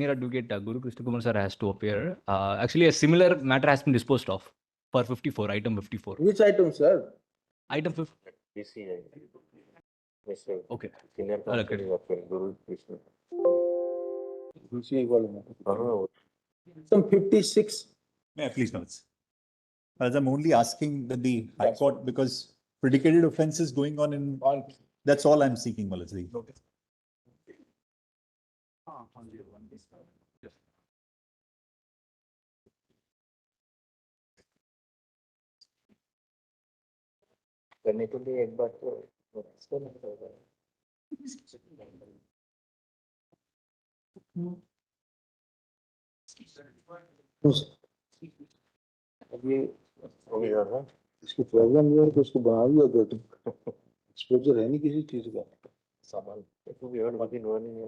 Senior Advocate Guru Krishna Kumar sir has to appear. Actually, a similar matter has been disposed of for 54, item 54. Which item, sir? Item 50. PCI. Mr. Okay. Senior Okay. Counsel is appearing, Guru Krishna. PCI वाले Oh, Some 56. May I please notes? As I'm only asking that the High Court, because predicated offences going on in, that's all I'm seeking, Malazri. Okay. करने के लिए एक बार तो इसको नहीं होगा। अब ये हो गया ना? इसकी प्रॉब्लम ये है कि उसको बना दिया गया तो एक्सपोजर है नहीं किसी चीज का। सामान तो भी और बाकी नो नहीं है।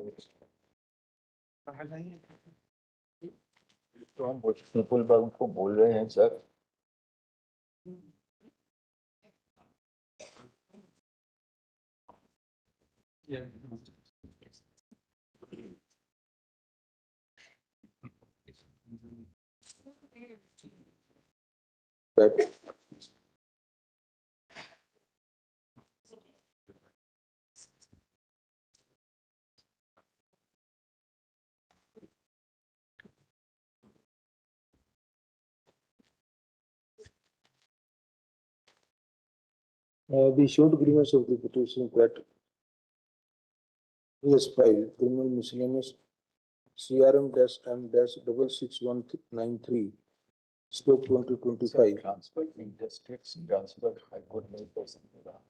तो हम मुकुल बाबू को बोल रहे हैं sir. That the short grievance of the petition that is filed criminal miscellaneous CRM-M-66193 stroke 2025. Transfer interstate transfer high court नहीं कर सकता।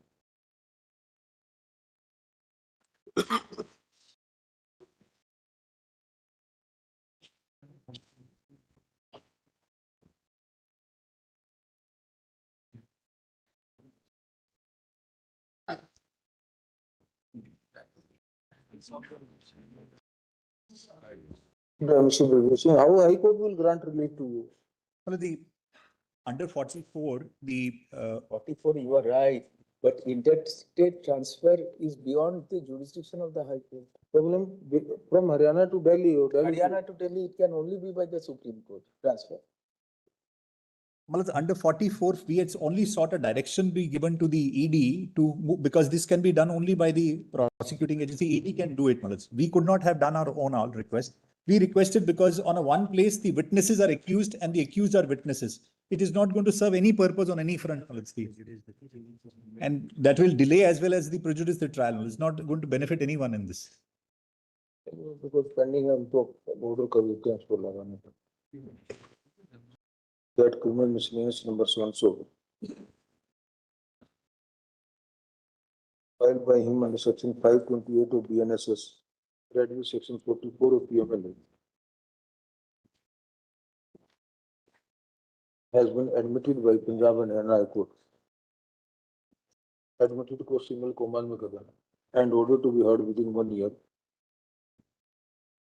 Mr. Bhagwat, how High Court will grant relief to you? Well, the under 44, the 44, you are right, but interstate transfer is beyond the jurisdiction of the High Court. Problem from Haryana to Delhi or Delhi Haryana to Delhi, it can only be by the Supreme Court transfer. well, under 44, we had only sought a direction be given to the ED to move, because this can be done only by the prosecuting agency. ED can do it, Malaz. We could not have done our own request. We requested because on a one place, the witnesses are accused and the accused are witnesses. It is not going to serve any purpose on any front, Malaz. And that will delay as well as the prejudice the trial. It's not going to benefit anyone in this. because pending हमको order कर देते हैं उसको लगाने का। That criminal miscellaneous number so and so filed by him under section 528 of BNSS, read with section 44 of PMLA, has been admitted by Punjab and Haryana High Court. Admitted को single command में करना and order to be heard within 1 year,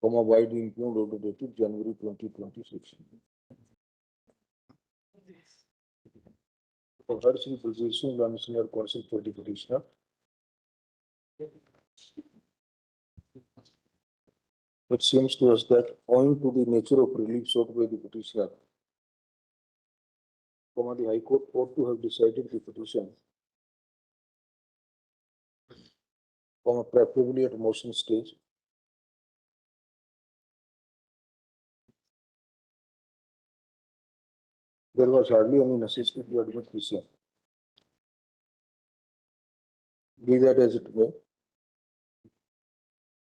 by the impugned order dated January 2026. For her position, the senior counsel for the petitioner. It seems to us that owing to the nature of relief sought by the petitioner, the High Court ought to have decided the petition, preferably at motion stage. There was hardly any necessity to admit PC. Be that as it may,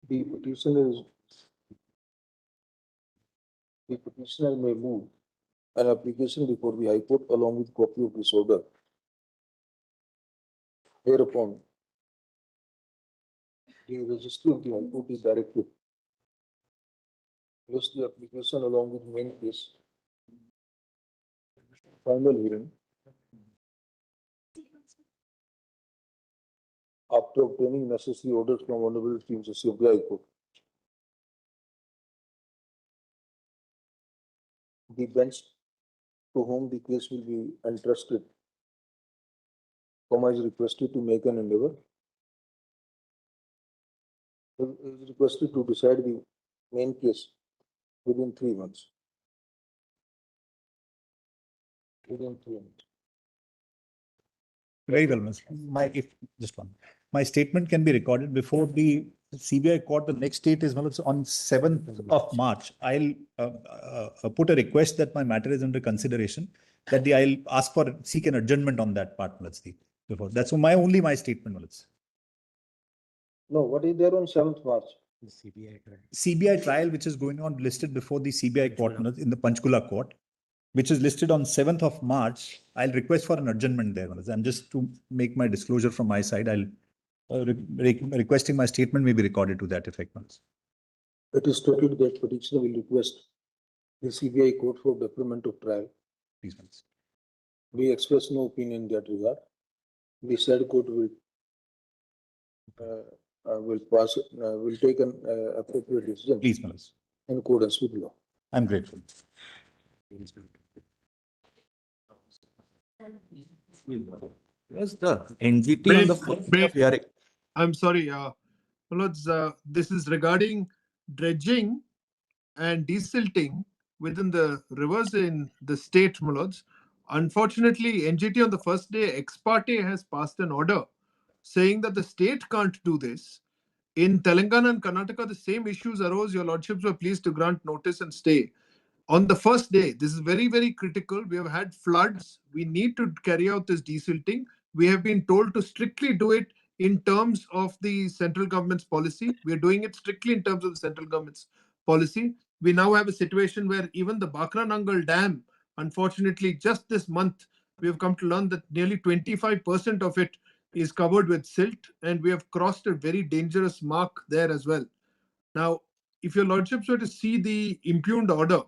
the petitioner may move an application before the High Court along with copy of this order. Hereupon, the registry of the High Court is directed. Place the application along with main case. Final hearing. After obtaining necessary orders from Honorable Chief Justice of the High Court, the bench to whom the case will be entrusted, is requested to make an endeavor, is requested to decide the main case within 3 months. Within 3 months. Very well, Mr. My statement can be recorded before the CBI court. The next date is on 7th of March. I'll put a request that my matter is under consideration, that I'll seek an adjournment on that part, before. That's my statement, No, what is there on 7th March? CBI trial, which is going on, listed before the CBI court in the Panchkula court, which is listed on 7th of March. I'll request for an adjournment there. I'm just to make my disclosure from my side. I'll requesting my statement may be recorded to that effect. It is stated that petitioner will request the CBI court for deferment of trial. Please. We express no opinion in that regard. The said court will take an appropriate decision Please, Malas. in accordance with law. I'm grateful. Yes, the NGT on the first day of hearing. I'm sorry, Manoj, this is regarding dredging and desilting within the rivers in the state, Manoj. Unfortunately, NGT on the first day, ex parte has passed an order saying that the state can't do this. In Telangana and Karnataka, the same issues arose. Your lordships were pleased to grant notice and stay. On the first day, this is very, very critical. We have had floods. We need to carry out this desilting. We have been told to strictly do it in terms of the central government's policy. We are doing it strictly in terms of the central government's policy. We now have a situation where even the Bakranangal Dam, unfortunately, just this month, we have come to learn that nearly 25% of it is covered with silt, and we have crossed a very dangerous mark there as well. Now, if your lordships were to see the impugned order,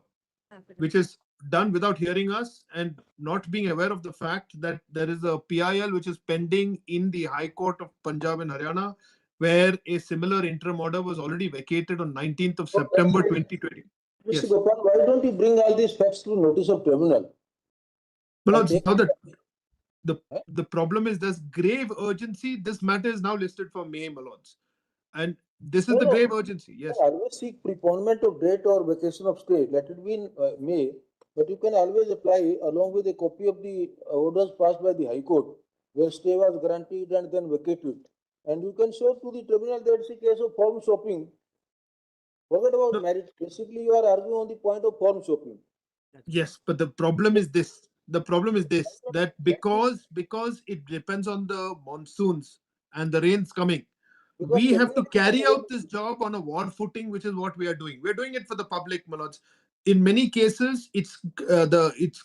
which is done without hearing us and not being aware of the fact that there is a PIL which is pending in the High Court of Punjab and Haryana, where a similar interim order was already vacated on 19th of September 2020. Yes. Mr. Gopal, why don't you bring all these facts to notice of tribunal? Manoj, now the problem is there's grave urgency. This matter is now listed for May, Manoj. And this is the grave urgency. Yes. You can always seek preponement of date or vacation of stay. Let it be in May, but you can always apply along with a copy of the orders passed by the High Court, where stay was granted and then vacated. And you can show to the tribunal that it's a case of form shopping. Forget about marriage. Basically, you are arguing on the point of form shopping. Yes, but the problem is this. The problem is this, that because it depends on the monsoons and the rains coming, we have to carry out this job on a war footing, which is what we are doing. We're doing it for the public, Manoj. In many cases, it's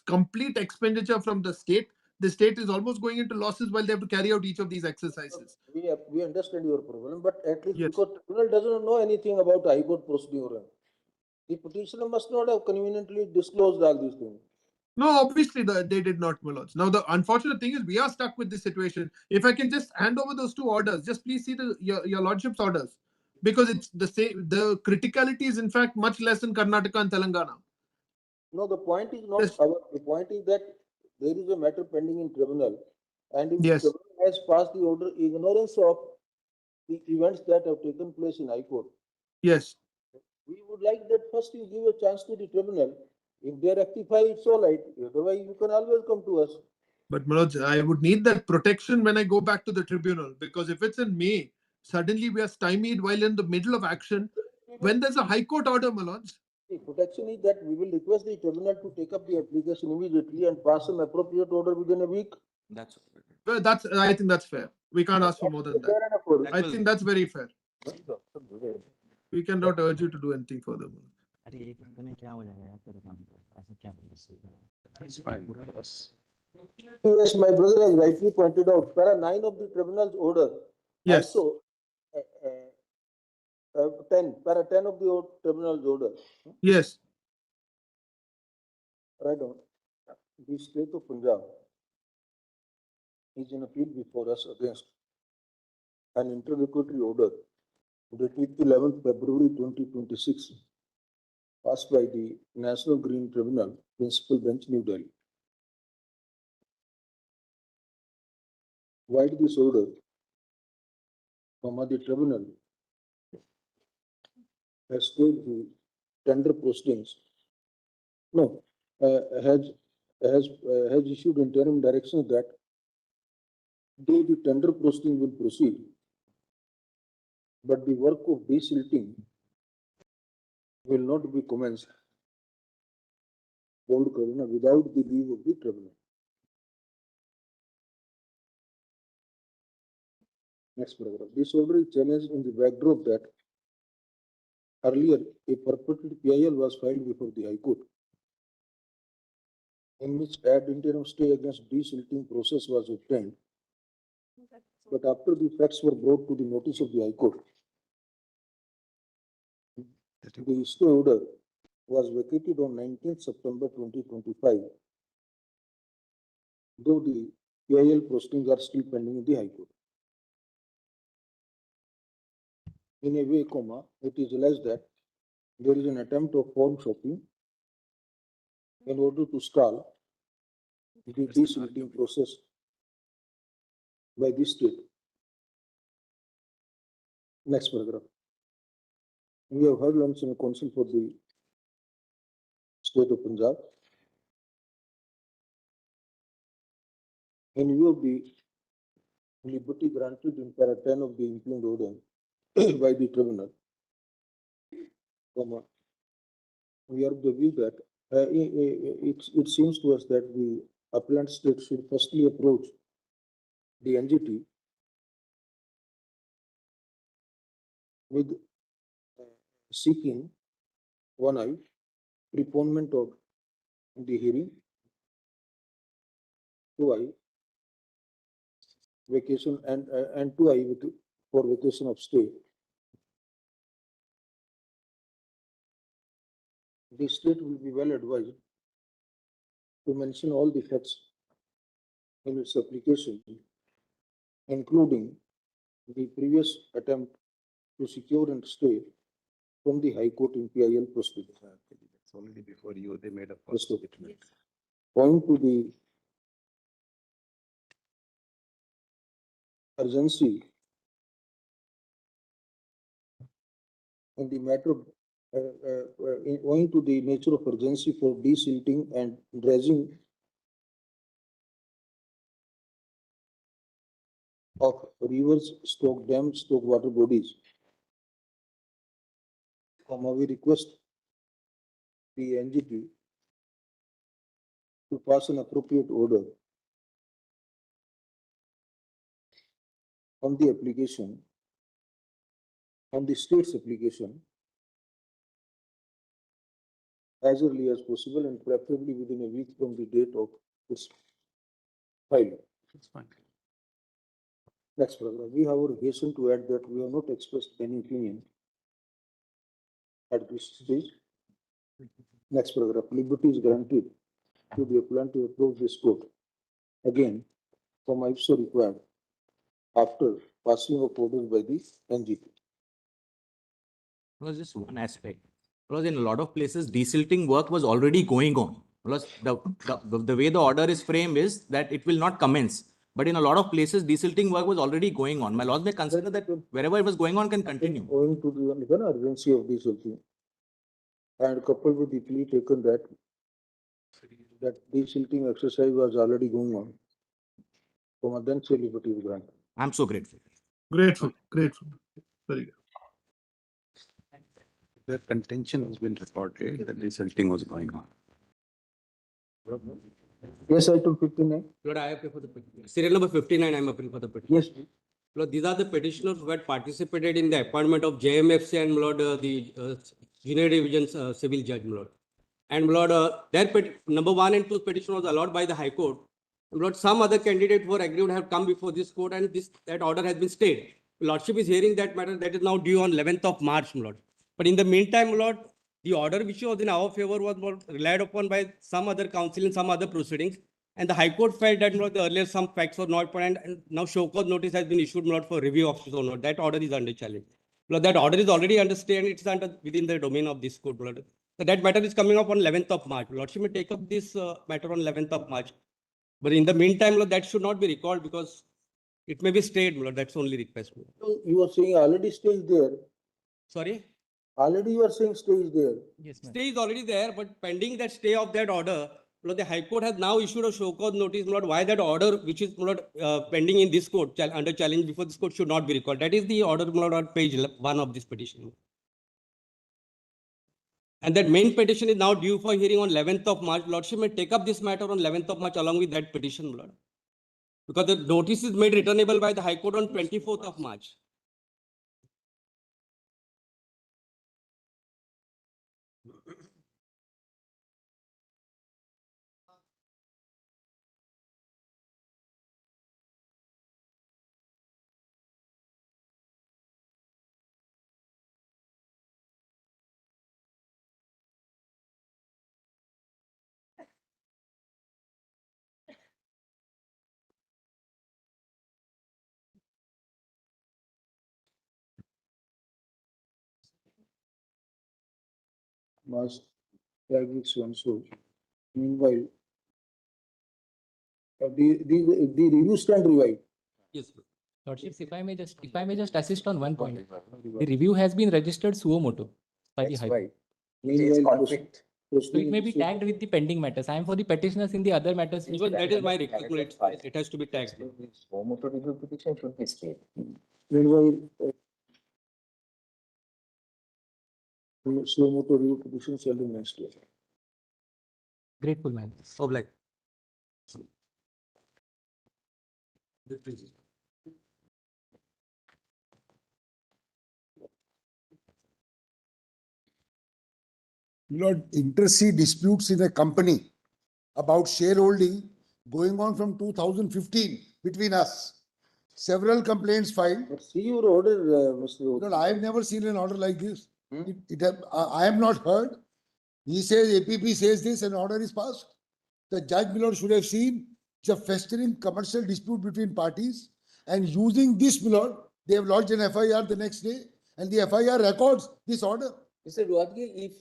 complete expenditure from the state. The state is almost going into losses while they have to carry out each of these exercises. We understand your problem, but at least Yes. because tribunal doesn't know anything about High Court procedure, the petitioner must not have conveniently disclosed all these things. No, obviously they did not, Manoj. Now, the unfortunate thing is we are stuck with this situation. If I can just hand over those two orders, just please see your lordship's orders, because it's the same. The criticality is in fact much less in Karnataka and Telangana. No, the point is not Yes. the point is that there is a matter pending in tribunal, and if Yes. the tribunal has passed the order, ignorance of the events that have taken place in High Court, Yes. we would like that first you give a chance to the tribunal. If they rectify, it's all right. Otherwise, you can always come to us. But Manoj, I would need that protection when I go back to the tribunal, because if it's in May, suddenly we are stymied while in the middle of action. When there's a High Court order, Manoj. The protection is that we will request the tribunal to take up the application immediately and pass an appropriate order within a week. Well, I think that's fair. We can't ask for more than that. Fair enough for it. I think that's very fair. We cannot urge you to do anything further. Yes, my brother has rightly pointed out, para 9 of the tribunal's order. Yes. Also, para 10 of the tribunal's order. Yes. Right on. The state of Punjab is in appeal before us against an interlocutory order dated 11th February 2026, passed by the National Green Tribunal, Principal Bench, New Delhi. While this order, the tribunal has stayed the tender proceedings. No, has issued interim directions that though the tender proceeding will proceed, but the work of desilting will not be commenced without the leave of the tribunal. Next paragraph. This order is challenged in the backdrop that earlier a purported PIL was filed before the High Court, in which ad interim stay against desilting process was obtained. But after the facts were brought to the notice of the High Court, the stay order was vacated on 19th September 2025, though the PIL proceedings are still pending in the High Court. In a way, it is alleged that there is an attempt of form shopping in order to stall the desilting process by the state. Next paragraph. We have heard lunch in council for the state of Punjab. In view of the liberty granted in para 10 of the impugned order by the tribunal, we are of the view that it seems to us that the appellant state should firstly approach the NGT with seeking 1I, preponement of the hearing, 2I, vacation and 2I for vacation of stay. The state will be well advised to mention all the facts in its application, including the previous attempt to secure and stay from the High Court in PIL proceedings. It's already before you, they made a First first of statement. point to the urgency in the matter of owing to the nature of urgency for desilting and dredging of rivers, dams, water bodies. We request the NGT to pass an appropriate order on the application, on the state's application, as early as possible and preferably within a week from the date of its filing. It's fine. Next paragraph. We however hasten to add that we have not expressed any opinion at this stage. Next paragraph. Liberty is granted to the appellant to approach this court again from IPSO required after passing of orders by the NGT. Was just one aspect. Because in a lot of places, desilting work was already going on. Because the way the order is framed is that it will not commence. But in a lot of places, desilting work was already going on. My laws may consider that wherever it was going on can continue. Owing to the urgency of desilting and coupled with the plea taken that desilting exercise was already going on, then say liberty is granted. I'm so grateful. Grateful. Very good. The contention has been reported that desilting was going on. Yes, item 59. Lord, I appeal for the petition. Serial number 59, I am appealing for the petition. Yes, please. Lord, these are the petitioners who had participated in the appointment of JMFC and Lord, the Junior Division Civil Judge, Lord. And Lord, their number 1 and 2 petition was allowed by the High Court. Lord, some other candidates who were aggrieved have come before this court and that order has been stayed. Lordship is hearing that matter that is now due on 11th of March, Lord. But in the meantime, Lord, the order which was in our favor was relied upon by some other counsel in some other proceedings. And the High Court felt that Lord, earlier some facts were not put and now show cause notice has been issued Lord, for review of so Lord. That order is under challenge. Lord, that order is already under stay and it's within the domain of this court, Lord. So that matter is coming up on 11th of March. Lordship may take up this matter on 11th of March. But in the meantime, Lord, that should not be recalled because it may be stayed, Lord. That's only request. You are saying already stayed there. Sorry? Already you are saying stay is there. Yes, ma'am. Stay is already there, but pending that stay of that order, my lord, the High Court has now issued a show cause notice, my lord, why that order which is, my lord, pending in this court, under challenge before this court should not be recalled. That is the order, my lord, on page 1 of this petition. And that main petition is now due for hearing on 11th of March. Lordship may take up this matter on 11th of March along with that petition, my lord. Because the notice is made returnable by the High Court on 24th of March. Must like this one. So meanwhile, the review stand revived. Yes, sir. Lordships, if I may just assist on one point. The review has been registered suo moto by the That's High Court. why. It is Meanwhile, conflict. So it may be tagged with the pending matters. I am for the petitioners in the other matters. Even that is my request, my lord. It has to be tagged. Slow motor review petition should be stayed. Meanwhile, slow motor review petition shall be next year. Grateful, man. Oblak. Lord, inter-se disputes in a company about shareholding going on from 2015 between us. Several complaints filed. But see your order, Mr. Lord, I have never seen an order like this. Hmm? I am not heard. He says, APP says this, and order is passed. The judge, my lord, should have seen it's a festering commercial dispute between parties, and using this, my lord, they have lodged an FIR the next day, and the FIR records this order. Mr. Duadgi, if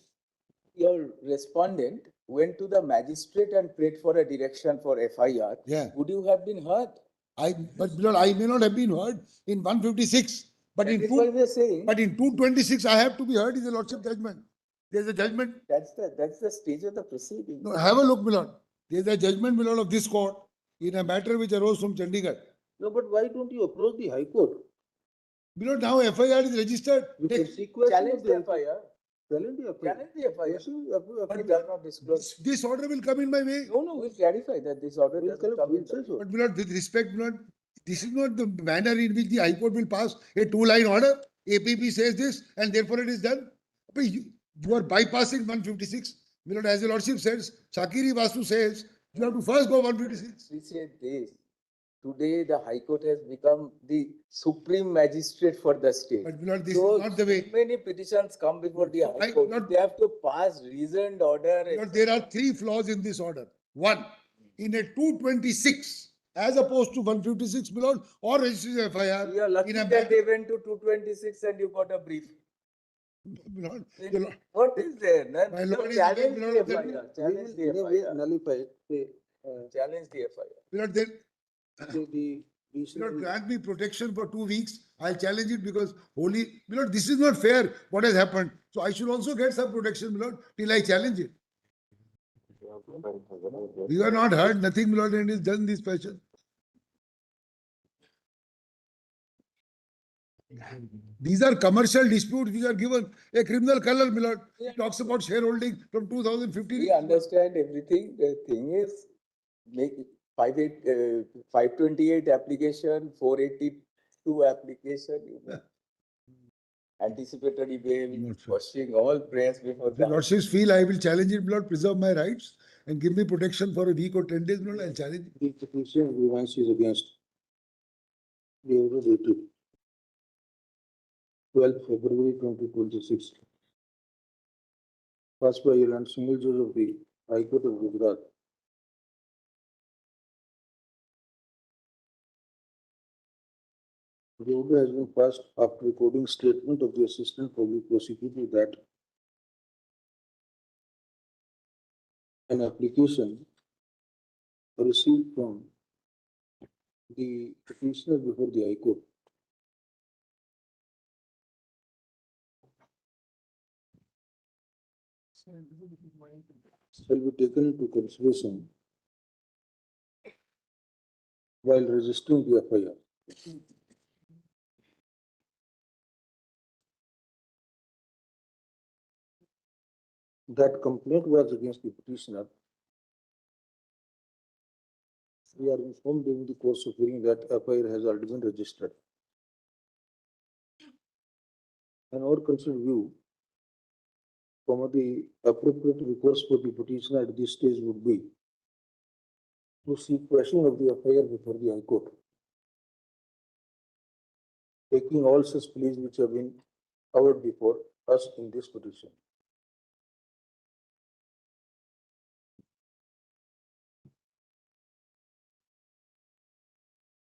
your respondent went to the magistrate and prayed for a direction for FIR, Yeah. would you have been heard? But my lord, I may not have been heard in 156, but That in is why we are saying. But in 226, I have to be heard in the lordship judgment. There's a judgment. That's the stage of the proceeding. No, have a look, my lord. There's a judgment, my lord, of this court in a matter which arose from Chandigarh. No, but why don't you approach the High Court? My lord, now FIR is registered. With Take- consequence Challenge of the FIR. Challenge the FIR. Challenge the FIR. Yes, sir, It does not disclose. This order will come in my way. No, we'll clarify that this order We'll doesn't come in. say so. But my lord, with respect, my lord, this is not the manner in which the High Court will pass a two-line order. APP says this, and therefore it is done. But you are bypassing 156. My lord, as the lordship says, Shakiri Vasu says, you have to first go 156. We say this. Today, the High Court has become the supreme magistrate for the state. But my lord, this So is not the way. many petitions come before the High Court. not- They have to pass reasoned order. But there are three flaws in this order. One, in a 226, as opposed to 156, my lord, or registering FIR. You are lucky in a that they went to 226 and you got a brief. my lord, the lord- What is there? My lord is Challenge my lord the of the- FIR. Challenge the In a way FIR. nullify it. Challenge the FIR. my lord, then, The my lord, grant me protection for 2 weeks. I'll challenge it because holy, my lord, this is not fair what has happened. So I should also get some protection, my lord, till I challenge it. You are not heard, nothing, my lord, and is done this fashion. These are commercial disputes which are given a criminal color, my lord. It talks about shareholding from 2015. We understand everything. The thing is, make 528 application, 482 application, anticipatory bail, Not sure. questioning all prayers before If the that. lordships feel I will challenge it, my lord, preserve my rights and give me protection for a week or 10 days, my lord, I'll challenge it. The petition grievance is against the order dated 12 February 2026. Passed by your and single judge of the High Court of Gujarat. The order has been passed after recording statement of the Assistant Public Prosecutor that an application received from the petitioner before the High Court shall be taken into consideration while registering the FIR. That complaint was against the petitioner. We are informed during the course of hearing that FIR has already been registered. In our considered view, the appropriate recourse for the petitioner at this stage would be to seek questioning of the FIR before the High Court, taking all such pleas which have been covered before us in this petition.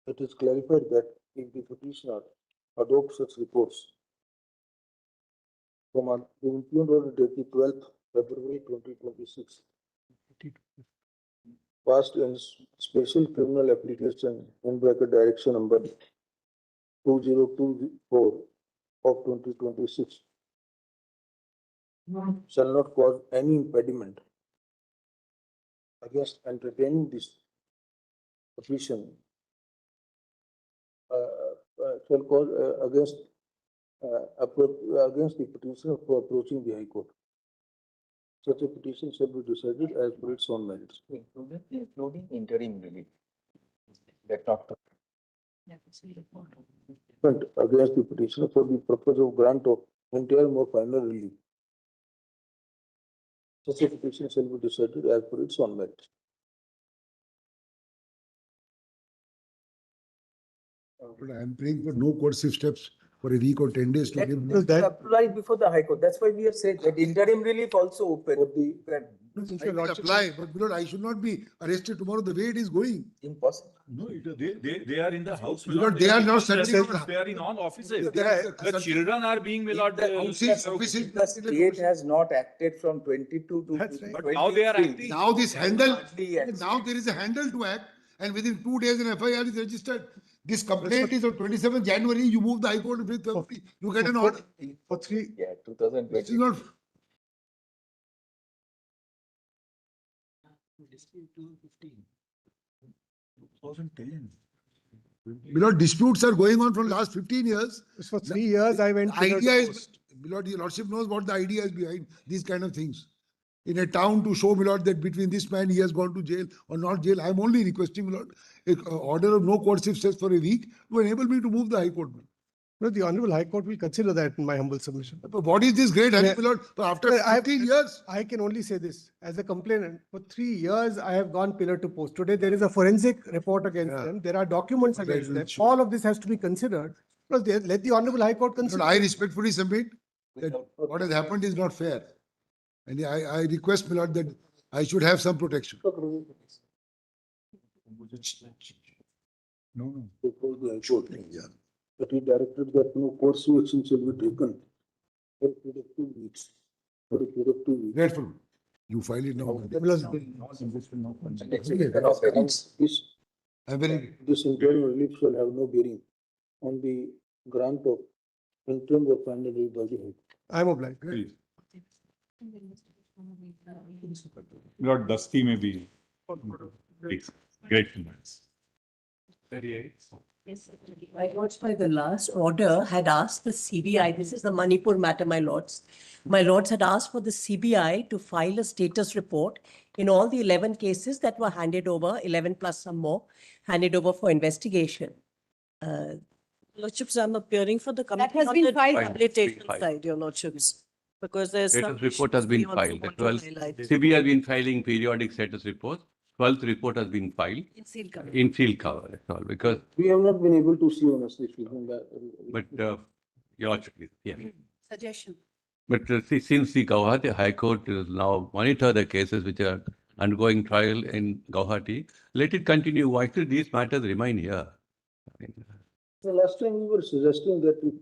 It is clarified that if the petitioner adopts such reports from the implement order dated 12th February 2026, passed in special criminal application in bracket direction number 2024 of 2026, shall not cause any impediment against entertaining this petition, shall cause against the petitioner for approaching the High Court. Such a petition shall be decided as per its own merits. Including interim relief. That not. Against the petitioner for the purpose of grant of interim or final relief. Such a petition shall be decided as per its own merits. But I am praying for no coercive steps for a week or 10 days to give. That apply before the High Court. That's why we have said that interim relief also open. For the I will apply, but Lord, I should not be arrested tomorrow the way it is going. Impossible. No, they are in the house. Because they are now settling. They are in all offices. The The children are being allowed. The state has not acted from 22 to. That's right. But now they are acting. Now this handle, Hardly acts. now there is a handle to act, and within 2 days an FIR is registered. This complaint is on 27th January, you move the High Court with, you get an order. For three, Yeah, This 2020. is not, Lord, disputes are going on from last 15 years. for 3 years, I went. The idea is, Lord, your Lordship knows what the idea is behind these kind of things. In a town to show, Lord, that between this man, he has gone to jail or not jail. I am only requesting, Lord, an order of no coercive steps for a week to enable me to move the High Court. No, the Honorable High Court will consider that in my humble submission. But what is this great, Yeah. Lord? After I- 15 years, I can only say this, as a complainant, for 3 years, I have gone pillar to post. Today, there is a forensic report against Yeah. them. There are documents Right, against them. right, sure. All of this has to be considered. Plus, let the Honorable High Court Lord, consider. I respectfully submit that what has happened is not fair. And I request, my Lord, that I should have some protection. No. before the High Court. But he directed that no coercive action shall be taken for a period of 2 weeks. For a period of 2 weeks. Grateful. You file it now. This, I'm very, this interim relief shall have no bearing on the grant of interim or final relief by the High Court. I'm obliged. Lord Dusty may be. Great minutes. Yes, my lords, by the last order had asked the CBI, this is the Manipur matter, my lords. My lords had asked for the CBI to file a status report in all the 11 cases that were handed over, 11 plus some more, handed over for investigation. Lordships, I'm appearing for the committee has on been the filed. rehabilitation Filed. side, your Lordships. Because there's some Status report has issues been we also filed. The want to 12th highlight. CBI has been filing periodic status reports. 12th report has been filed In seal cover. in field cover. That's all. Because, We have not been able to see honestly speaking that. but your Lordship, yeah. Suggestion. But see, since the Guwahati High Court is now monitor the cases which are undergoing trial in Guwahati, let it continue. Why should these matters remain here? I mean, The last time we were suggesting that if,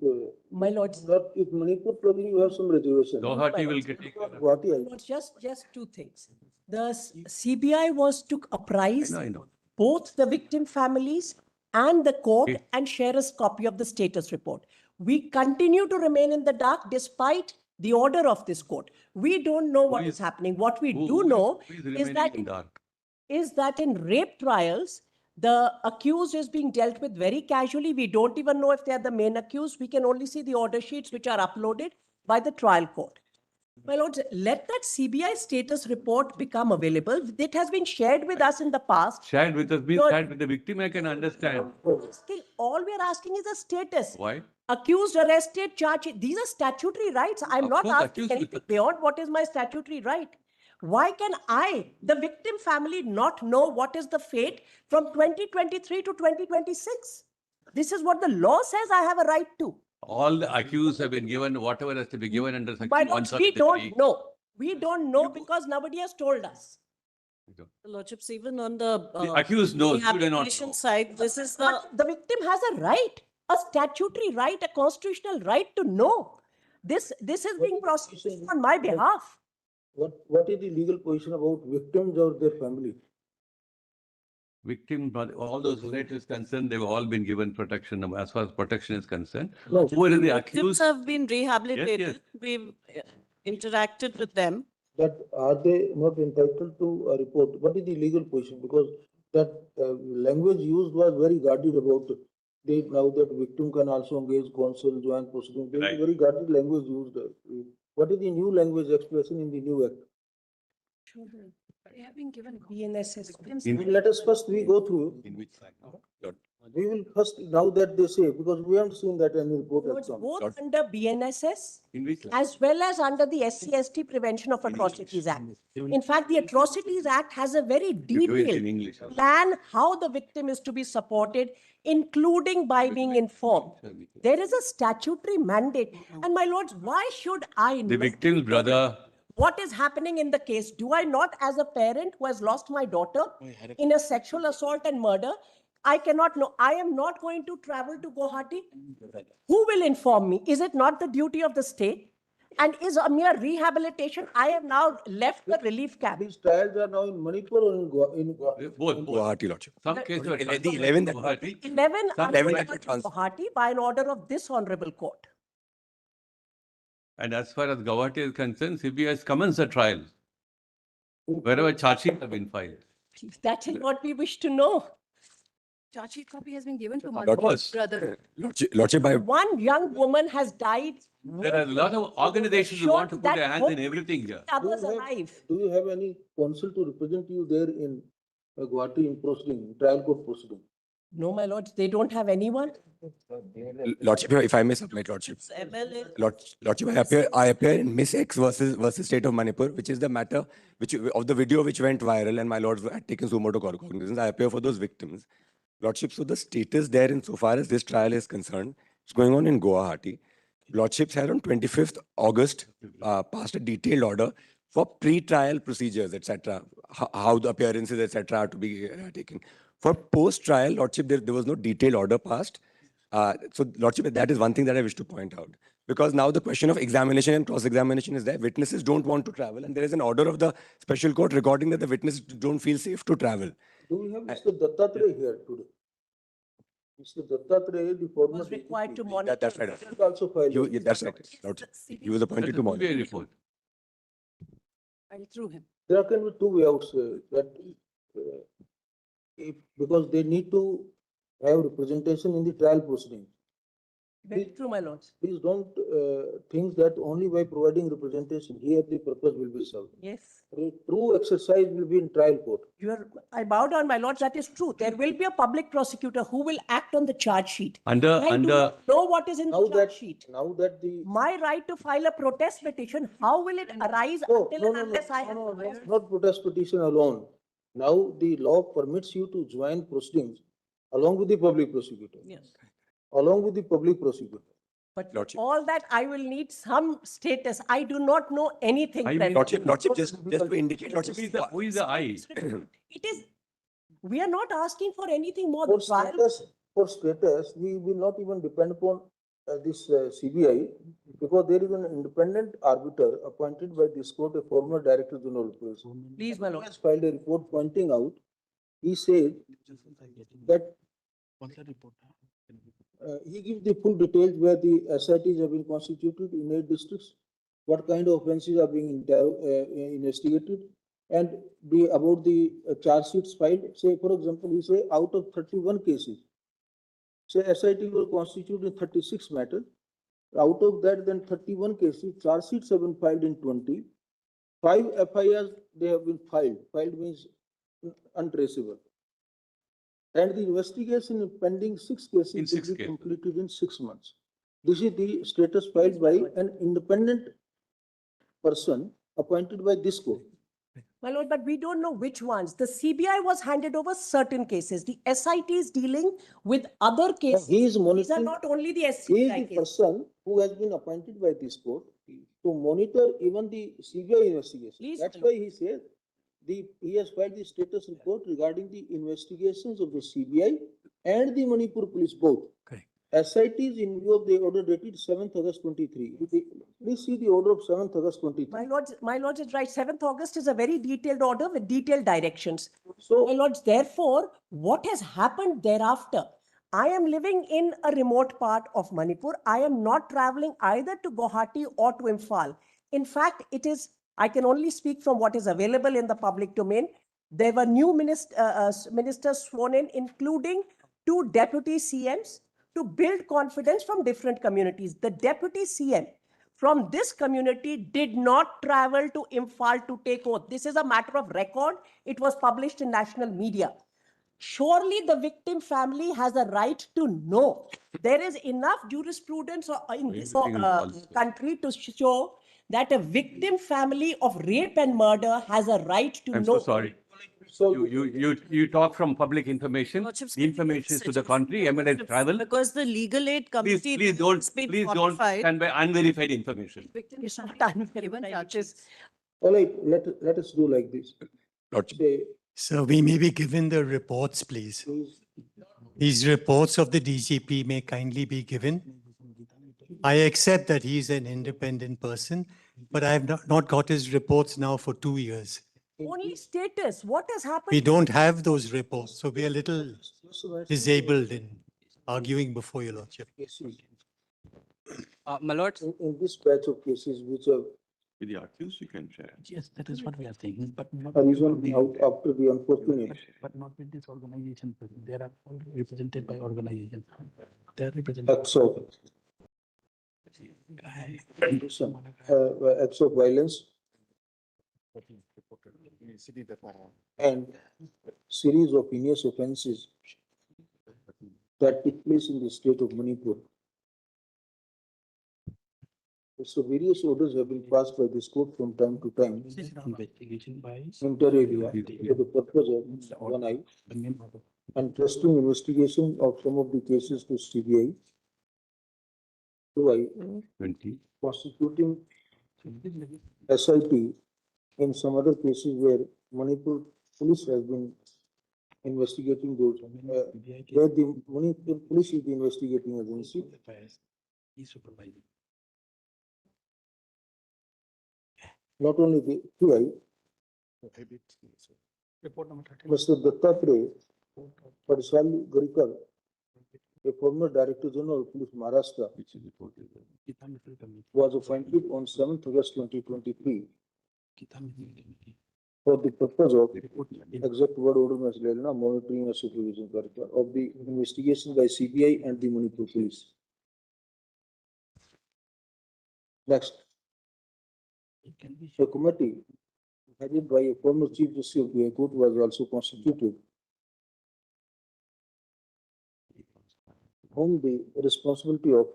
My lords, not if Manipur probably you have some reservation. Guwahati will get taken. Guwahati, I- lords, just 2 things. The CBI was to apprise I know. both the victim families and the court Okay. and share a copy of the status report. We continue to remain in the dark despite the order of this court. We don't know what Who is is- happening. What we Who- do who know who is remaining that in dark? in rape trials, the accused is being dealt with very casually. We don't even know if they are the main accused. We can only see the order sheets which are uploaded by the trial court. My lords, let that CBI status report become available. It has been shared with us in the past. Shared with us, means Your- shared with the victim, I can understand. Still, all we are asking is a status. Why? Accused, arrested, charged. These are statutory rights. I'm Of not course, asking accused- anything beyond what is my statutory right. Why can I, the victim family, not know what is the fate from 2023 to 2026? This is what the law says I have a right to. All the accused have been given whatever has to be given under My section lords, 173. we don't know. We don't know because nobody has told us. Lordships, even on the The accused knows, you do not rehabilitation know. side, this is the, But the victim has a right, a statutory right, a constitutional right to know. This is being prosecuted on my behalf. What is the legal position about victims or their family? Victim, all those relatives concerned, they've all been given protection as far as protection is concerned. No. Who are the victims accused? have been rehabilitated. yes. We've interacted with them. That are they not entitled to a report? What is the legal position? Because that language used was very guarded about now that victim can also engage counsel, join proceedings. There is Right. very guarded language used. What is the new language expression in the new act? They have been given BNSS. Let us first we go through. In which side? We will first, now that they say, because we haven't seen that any report has Lords, come. both under BNSS In which? as well as under the SC/ST Prevention of Atrocities Act. In fact, the Atrocities Act has a very You do it in detailed English. plan how the victim is to be supported, including by being informed. There is a statutory mandate. And my lords, why should I The know victim's brother, what is happening in the case? Do I not, as a parent who has lost my daughter in a sexual assault and murder, I cannot know. I am not going to travel to Guwahati. Who will inform me? Is it not the duty of the state? And is a mere rehabilitation? I have now left the relief camp. These trials are now in Manipur or in both. Guwahati, Lordship. Some cases were The transferred 11 to that- Guwahati. 11 are 11 transferred to Guwahati by an order of this honorable court. And as far as Guwahati is concerned, CBI has commenced the trial. Wherever charge sheets have been filed. That is what we wish to know. Charge sheet copy has been given to my Lordship. brother. Lordship, I, One young woman has died. There are a lot of organizations who want to put That their hands hope- in everything here. Others alive. Do you have any counsel to represent you there in Guwahati in proceeding, trial court proceeding? No, my lords, they don't have anyone. Lordship, if I may submit, Lordship. MLA. Lordship, I appear in Miss X versus State of Manipur, which is the matter which of the video which went viral, and my lords had taken sumo to cognizance. I appear for those victims. Lordship, so the status there insofar as this trial is concerned, it's going on in Guwahati. Lordships had on 25th August passed a detailed order for pre-trial procedures, etc., how the appearances, etc., are to be taken. For post-trial, Lordship, there was no detailed order passed. So, Lordship, that is one thing that I wish to point out. Because now the question of examination and cross-examination is there. Witnesses don't want to travel, and there is an order of the special court recording that the witnesses don't feel safe to travel. Do we have Mr. Dattatreya here today? Mr. Dattatreya, the former. Was required to DGP, monitor. That's right. has also filed. Yeah, that's right. Lordship. He was appointed to monitor. CBI report. I'll through him. There can be two way outs that because they need to have representation in the trial proceeding. Very true, my lords. Please don't think that only by providing representation here the purpose will be served. Yes. A true exercise will be in trial court. I bow down, my lords, that is true. There will be a public prosecutor who will act on the charge sheet. I do not know what is in the charge sheet. Now that the My right to file a protest petition, how will it arise until and unless I have? not protest petition alone. Now the law permits you to join proceedings along with the public prosecutor. Yes. Along with the public prosecutor. But Lordship. all that I will need some status. I do not know anything. I mean, presently. Lordship, just to indicate, Lordship, Who is the I? It is, we are not asking for anything more. For The trial- status, we will not even depend upon this CBI because there is an independent arbiter appointed by this court, a former Director General of Police. Please, my He lord. has filed a report pointing out, he said that he gives the full details where the SITs have been constituted in 8 districts. what kind of offences are being investigated, and about the charge sheets filed. Say, for example, we say out of 31 cases, say SIT will constitute in 36 matters. Out of that, then 31 cases, charge sheets have been filed in 20. 5 FIRs they have been filed. Filed means untraceable. And the investigation in pending 6 cases In 6 will be cases. completed in 6 months. This is the status filed by an independent person appointed by this court. My lord, but we don't know which ones. The CBI was handed over certain cases. The SIT is dealing with other cases. He is These are monitoring. not only the He is SCBI the cases. person who has been appointed by this court to monitor even the CBI investigation. Please, That's my why he said he has filed the status report regarding the investigations of the CBI and the Manipur police both. Correct. SITs in view of the order dated 7th August 23. Please see the order of 7th August 23. My lords is right. 7th August is a very detailed order with detailed directions. So, My lords, therefore, what has happened thereafter? I am living in a remote part of Manipur. I am not traveling either to Guwahati or to Imphal. In fact, I can only speak from what is available in the public domain. There were new ministers sworn in, including 2 deputy CMs, to build confidence from different communities. The deputy CM from this community did not travel to Imphal to take oath. This is a matter of record. It was published in national media. Surely the victim family has a right to know. There is enough jurisprudence in this country to show that a victim family of rape and murder has a right to I'm know. so sorry. so You talk from public information. Lordships, The information is to the contrary. Emirates travel. Because the legal aid committee. Please don't stand by unverified information. It's not unverified. It is all right, let us do like this. Lordship. Say, So we may be given the reports, please. please, These reports of the DGP may kindly be given. I accept that he is an independent person, but I have not got his reports now for 2 years. only status. What has happened? We don't have those reports, so we are a little disabled in arguing before your lordship. cases, My lord, in this batch of cases which are With the accused, you can share. Yes, that is what we are saying, but not. arisen out after the unfortunate. But not with this organization. They are all represented by organization. They are represented. Acts of acts of violence and series of heinous offences that took place in the state of Manipur. So various orders have been passed by this court from time to time, Investigation by. inter alia, for the purpose of one eye, entrusting investigation of some of the cases to CBI, 2 eye, 20. prosecuting SIT in some other cases where Manipur police has been investigating those, where the Manipur police is the investigating agency. He supervising. Not only the QI, Report number 13. Mr. Dattatreya Parsali Garikar, a former Director General of Police Maharashtra, was appointed on 7th August 2023 for the purpose of exact word order में ले लेना monitoring and supervision करके of the investigation by CBI and the Manipur police. Next, a committee headed by a former Chief Justice of the High Court was also constituted, whom the responsibility of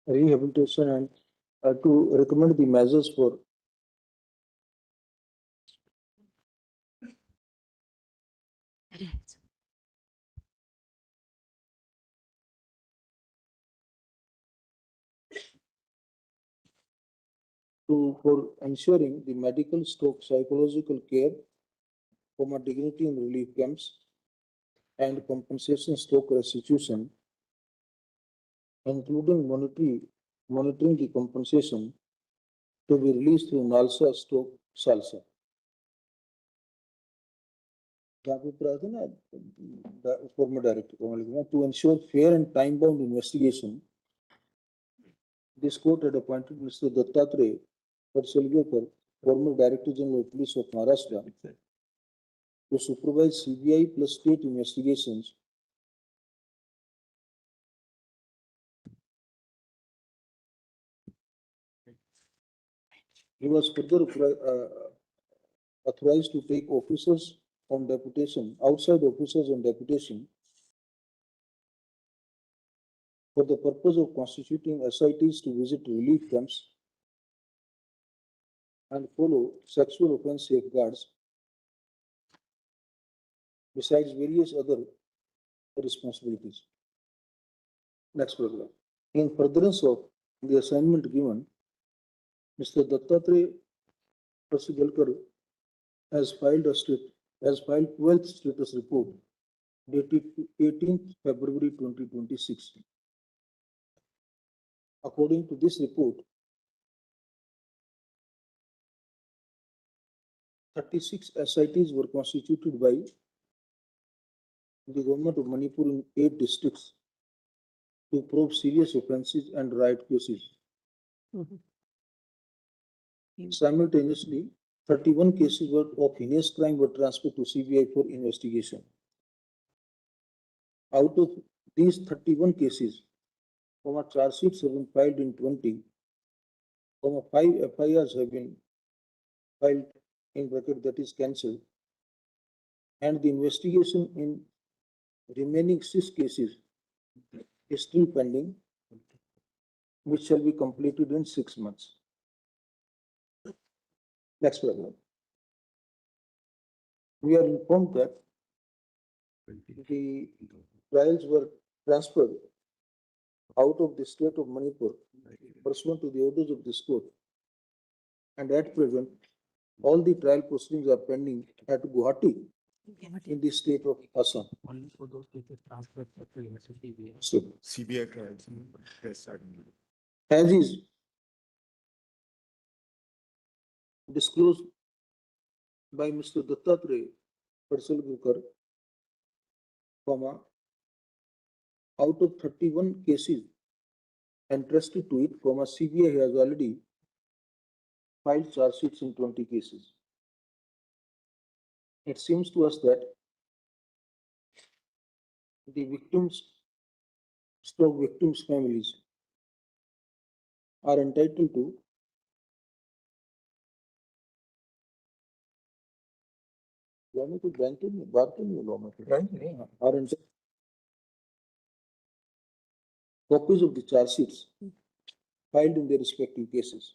rehabilitation and to recommend the measures for for ensuring the medical stroke psychological care, dignity and relief camps, and compensation stroke restitution including monitoring the compensation to be released through NALSA stroke SALSA. The former directive to ensure fair and time-bound investigation. This court had appointed Mr. Dattatreya Patsalgekar, former Director General of Police of Maharashtra, to supervise CBI plus state investigations he was further authorized to take officers on deputation, outside officers on deputation, for the purpose of constituting SITs to visit relief camps and follow sexual offense safeguards, besides various other responsibilities. Next paragraph. In furtherance of the assignment given, Mr. Dattatreya Patsalgekar has filed 12th status report dated 18th February 2026. According to this report, 36 SITs were constituted by the government of Manipur in 8 districts to probe serious offences and riot cases. Simultaneously, 31 cases of heinous crime were transferred to CBI for investigation. Out of these 31 cases, charge sheets have been filed in 20, 5 FIRs have been filed in bracket that is cancelled, and the investigation in remaining 6 cases is still pending, which shall be completed in 6 months. Next paragraph. We are informed that the trials were transferred out of the state of Manipur pursuant to the orders of this court, and at present all the trial proceedings are pending at Guwahati in the state of Assam. Only for those cases transferred to university. So, CBI trials. as is disclosed by Mr. Dattatreya Patsalgekar, out of 31 cases entrusted to it, CBI has already filed charge sheets in 20 cases. It seems to us that the victims' families are entitled to copies of the charge sheets filed in their respective cases.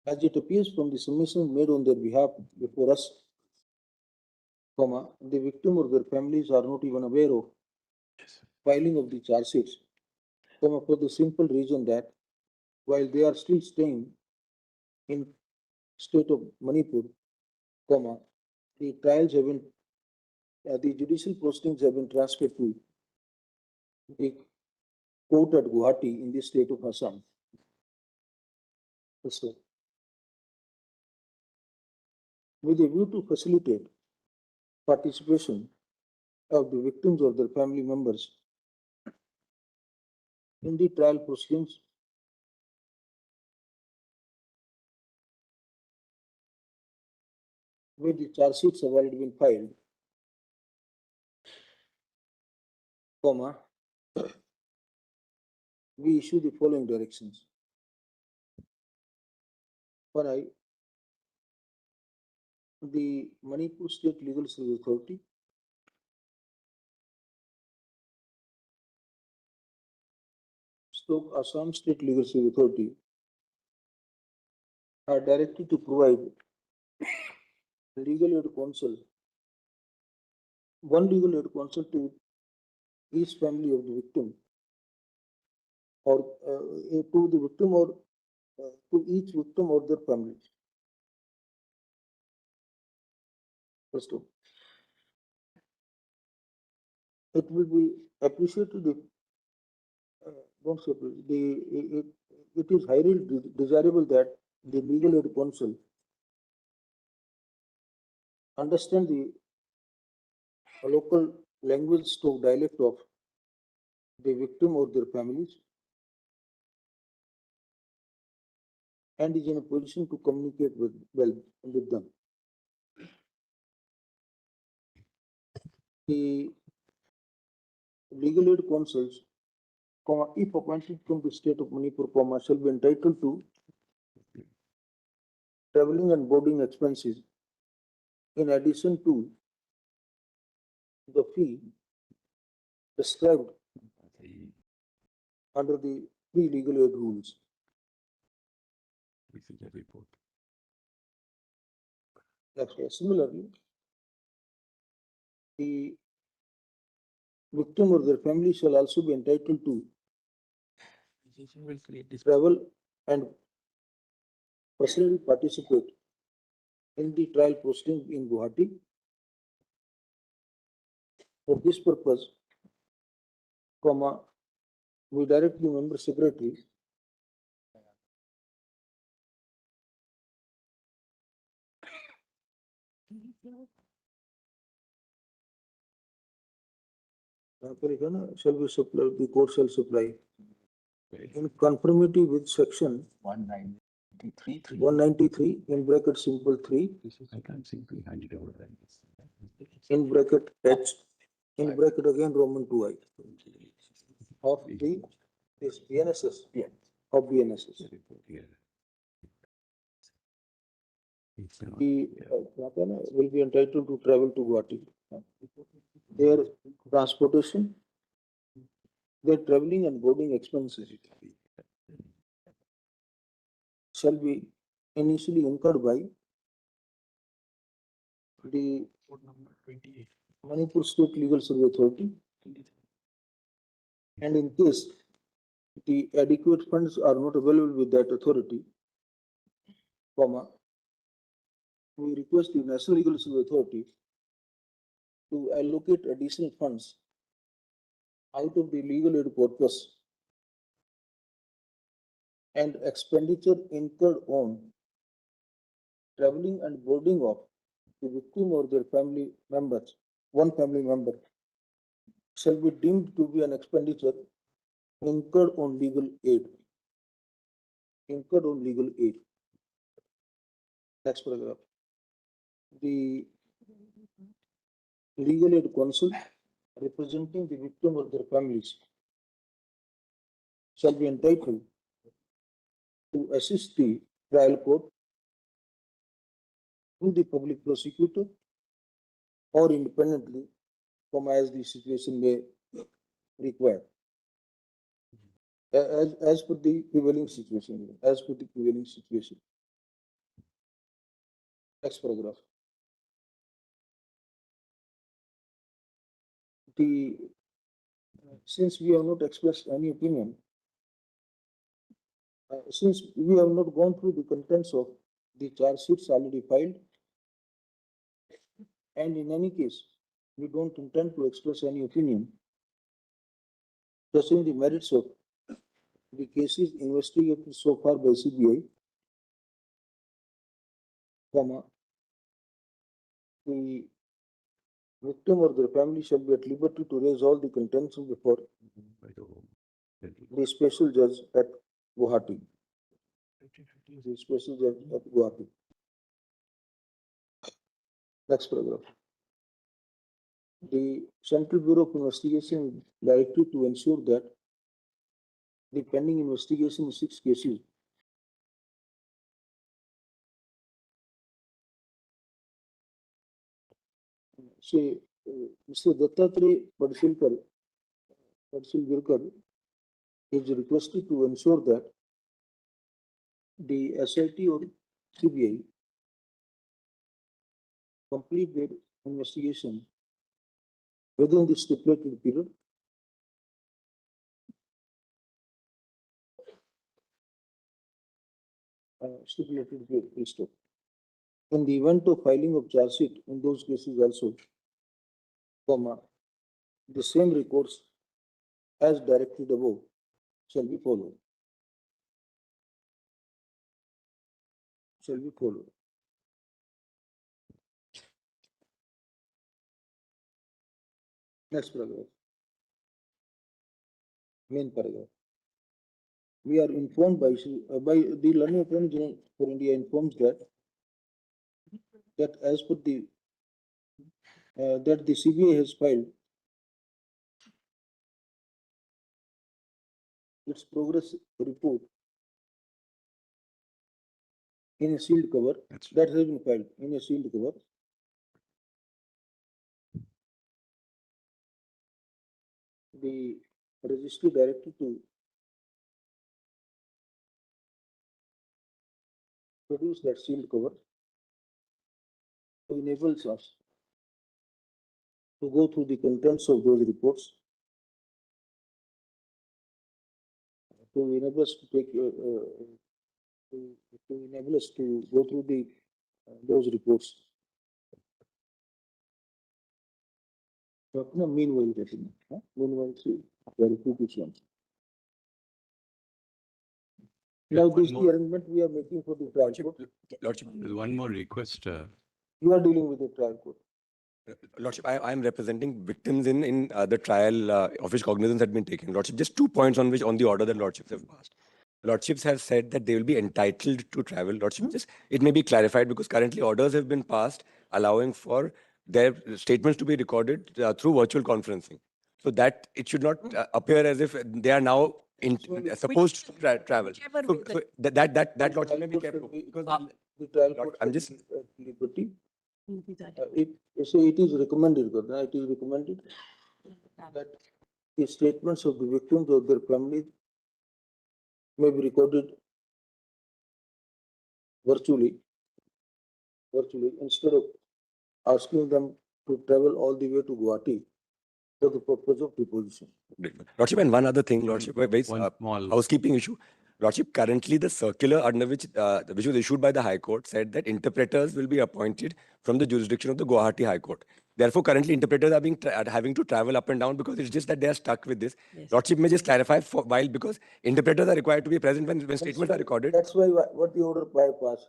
As it appears from the submission made on their behalf before us, the victim or their families are not even aware of filing of the charge sheets, for the simple reason that while they are still staying in state of Manipur, the trials have been, the judicial proceedings have been transferred to the court at Guwahati in the state of Assam. So, with a view to facilitate participation of the victims or their family members in the trial proceedings, where the charge sheets have already been filed, we issue the following directions. For the Manipur State Legal Service Authority, Assam State Legal Service Authority are directed to provide legal aid counsel, one legal aid counsel to each family of the victim, or to the victim or to each victim or their family. First of all, it will be appreciated if, don't say, it is highly desirable that the legal aid counsel understand the local language to dialect of the victim or their families and is in a position to communicate with them. The legal aid counsels, if appointed from the state of Manipur, shall be entitled to traveling and boarding expenses in addition to the fee prescribed under the pre-legal aid rules. This is a report. Similarly, the victim or their family shall also be entitled to Will create this. travel and personally participate in the trial proceeding in Guwahati. For this purpose, we directly member secretary shall be supply, the court shall supply in conformity with section 193 in bracket simple 3 I can't simply hand it over like this. in bracket H in bracket again Roman 2I of this BNSS of BNSS. He will be entitled to travel to Guwahati. Their transportation, their traveling and boarding expenses shall be initially incurred by the Manipur State Legal Service Authority, and in case the adequate funds are not available with that authority, we request the National Legal Service Authority to allocate additional funds out of the legal aid corpus and expenditure incurred on traveling and boarding of the victim or their family members, one family member, shall be deemed to be an expenditure incurred on legal aid. Incurred on legal aid. Next paragraph. The legal aid counsel representing the victim or their families shall be entitled to assist the trial court through the public prosecutor or independently, as the situation may require. As per the prevailing situation, as per the prevailing situation. Next paragraph. Since we have not expressed any opinion, since we have not gone through the contents of the charge sheets already filed, and in any case, we don't intend to express any opinion discussing the merits of the cases investigated so far by CBI, the victim or their family shall be at liberty to raise all the contention before the special judge at Guwahati. The special judge at Guwahati. Next paragraph. The Central Bureau of Investigation is directed to ensure that the pending investigation in 6 cases say Mr. Dattatreya Padsilkar is requested to ensure that the SIT or CBI complete their investigation within the stipulated period in the event of filing of charge sheet in those cases also, the same recourse as directed above shall be followed. Shall be followed. Next paragraph. Main paragraph. We are informed by the Learned Attorney General for India informs that as per the that the CBI has filed its progress report in a sealed cover. That has been filed in a sealed cover. The registry directed to produce that sealed cover to enable us to go through the contents of those reports, to enable us to take to enable us to go through the those reports. Meanwhile, verification. Now, this is the arrangement we are making for the trial court. Lordship, There's one more request. You are dealing with the trial court. Lordship, I am representing victims in the trial of which cognizance had been taken. Lordship, just 2 points on the order that Lordships have passed. Lordships have said that they will be entitled to travel. Lordship, just it may be clarified because currently orders have been passed allowing for their statements to be recorded through virtual conferencing. So that it should not appear as if they are now supposed to travel. So that Lordship may be careful. Because The trial court. I'm just liberty. It is recommended, it is recommended that the statements of the victims or their family may be recorded virtually instead of asking them to travel all the way to Guwahati for the purpose of deposition. Lordship, and one other thing, Lordship, very small housekeeping issue. Lordship, currently the circular under which was issued by the High Court said that interpreters will be appointed from the jurisdiction of the Guwahati High Court. Therefore, currently interpreters are having to travel up and down because it's just that they are stuck with this. Yes. Lordship may just clarify for while because interpreters are required to be present when statements are recorded. That's why what the order bypass.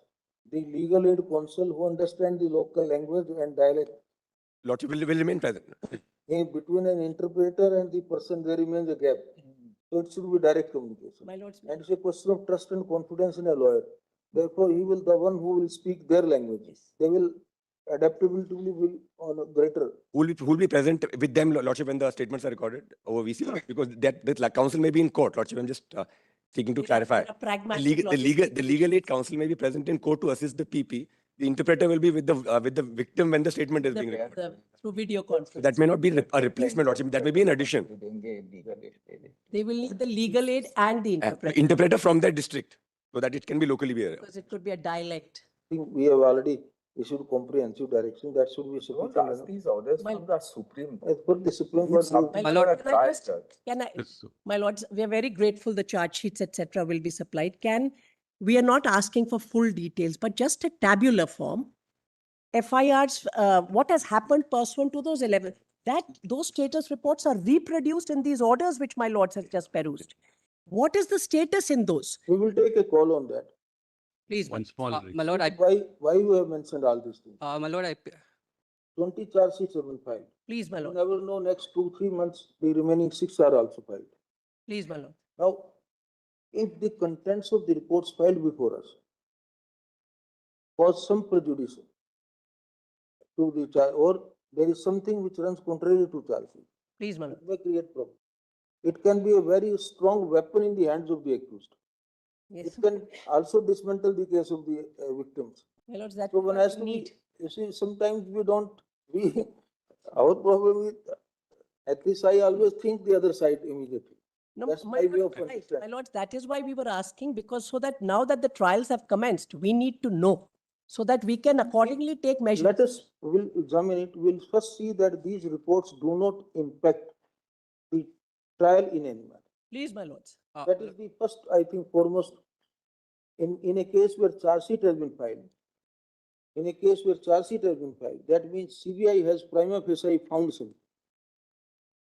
The legal aid counsel who understand the local language and dialect. Lordship will remain present. Between an interpreter and the person, there remains a gap. So it should be direct communication. My lords, And it's a question of trust and confidence in a lawyer. Therefore, he will the one who will speak their language. Yes. They will adaptability will on a greater. Who will be present with them, Lordship, when the statements are recorded over VC? Because that counsel may be in court, Lordship. I'm just seeking to clarify. The The legal aid counsel may be present in court to assist the PP. The interpreter will be with the victim when the statement is being recorded. through video conference. That may not be a replacement, Lordship. That may be in addition. They will need the legal aid and the interpreter. Interpreter from their district, so that it can be locally be. Because it could be a dialect. I think we have already issued comprehensive direction. That should be sufficient. These orders from the Supreme. As per the Supreme Court. My lord, my lords, we are very grateful the charge sheets, etc. will be supplied. We are not asking for full details, but just a tabular form. FIRs, what has happened pursuant to those 11, those status reports are reproduced in these orders which my lords have just perused. What is the status in those? We will take a call on that. Please. One small My lord, Why you have mentioned all these things? my lord, 20 charge sheets have been filed. Please, my You lord. never know next 2-3 months, the remaining 6 are also filed. Please, my lord. Now, if the contents of the reports filed before us cause some prejudice to the charge, or there is something which runs contrary to charge sheet, Please, my lord. it may create problem. It can be a very strong weapon in the hands of the accused. Yes. It can also dismantle the case of the victims. My lords, that So one has to be, you see, sometimes our problem is, at least I always think the other side immediately. No, That's my my way of lords, right. understanding. My lords, that is why we were asking, because so that now that the trials have commenced, we need to know so that we can accordingly take measures. Let us, we'll examine it. We'll first see that these reports do not impact the trial in any manner. Please, my lords. That is the first, I think, foremost. In a case where charge sheet has been filed, that means CBI has prima facie found something.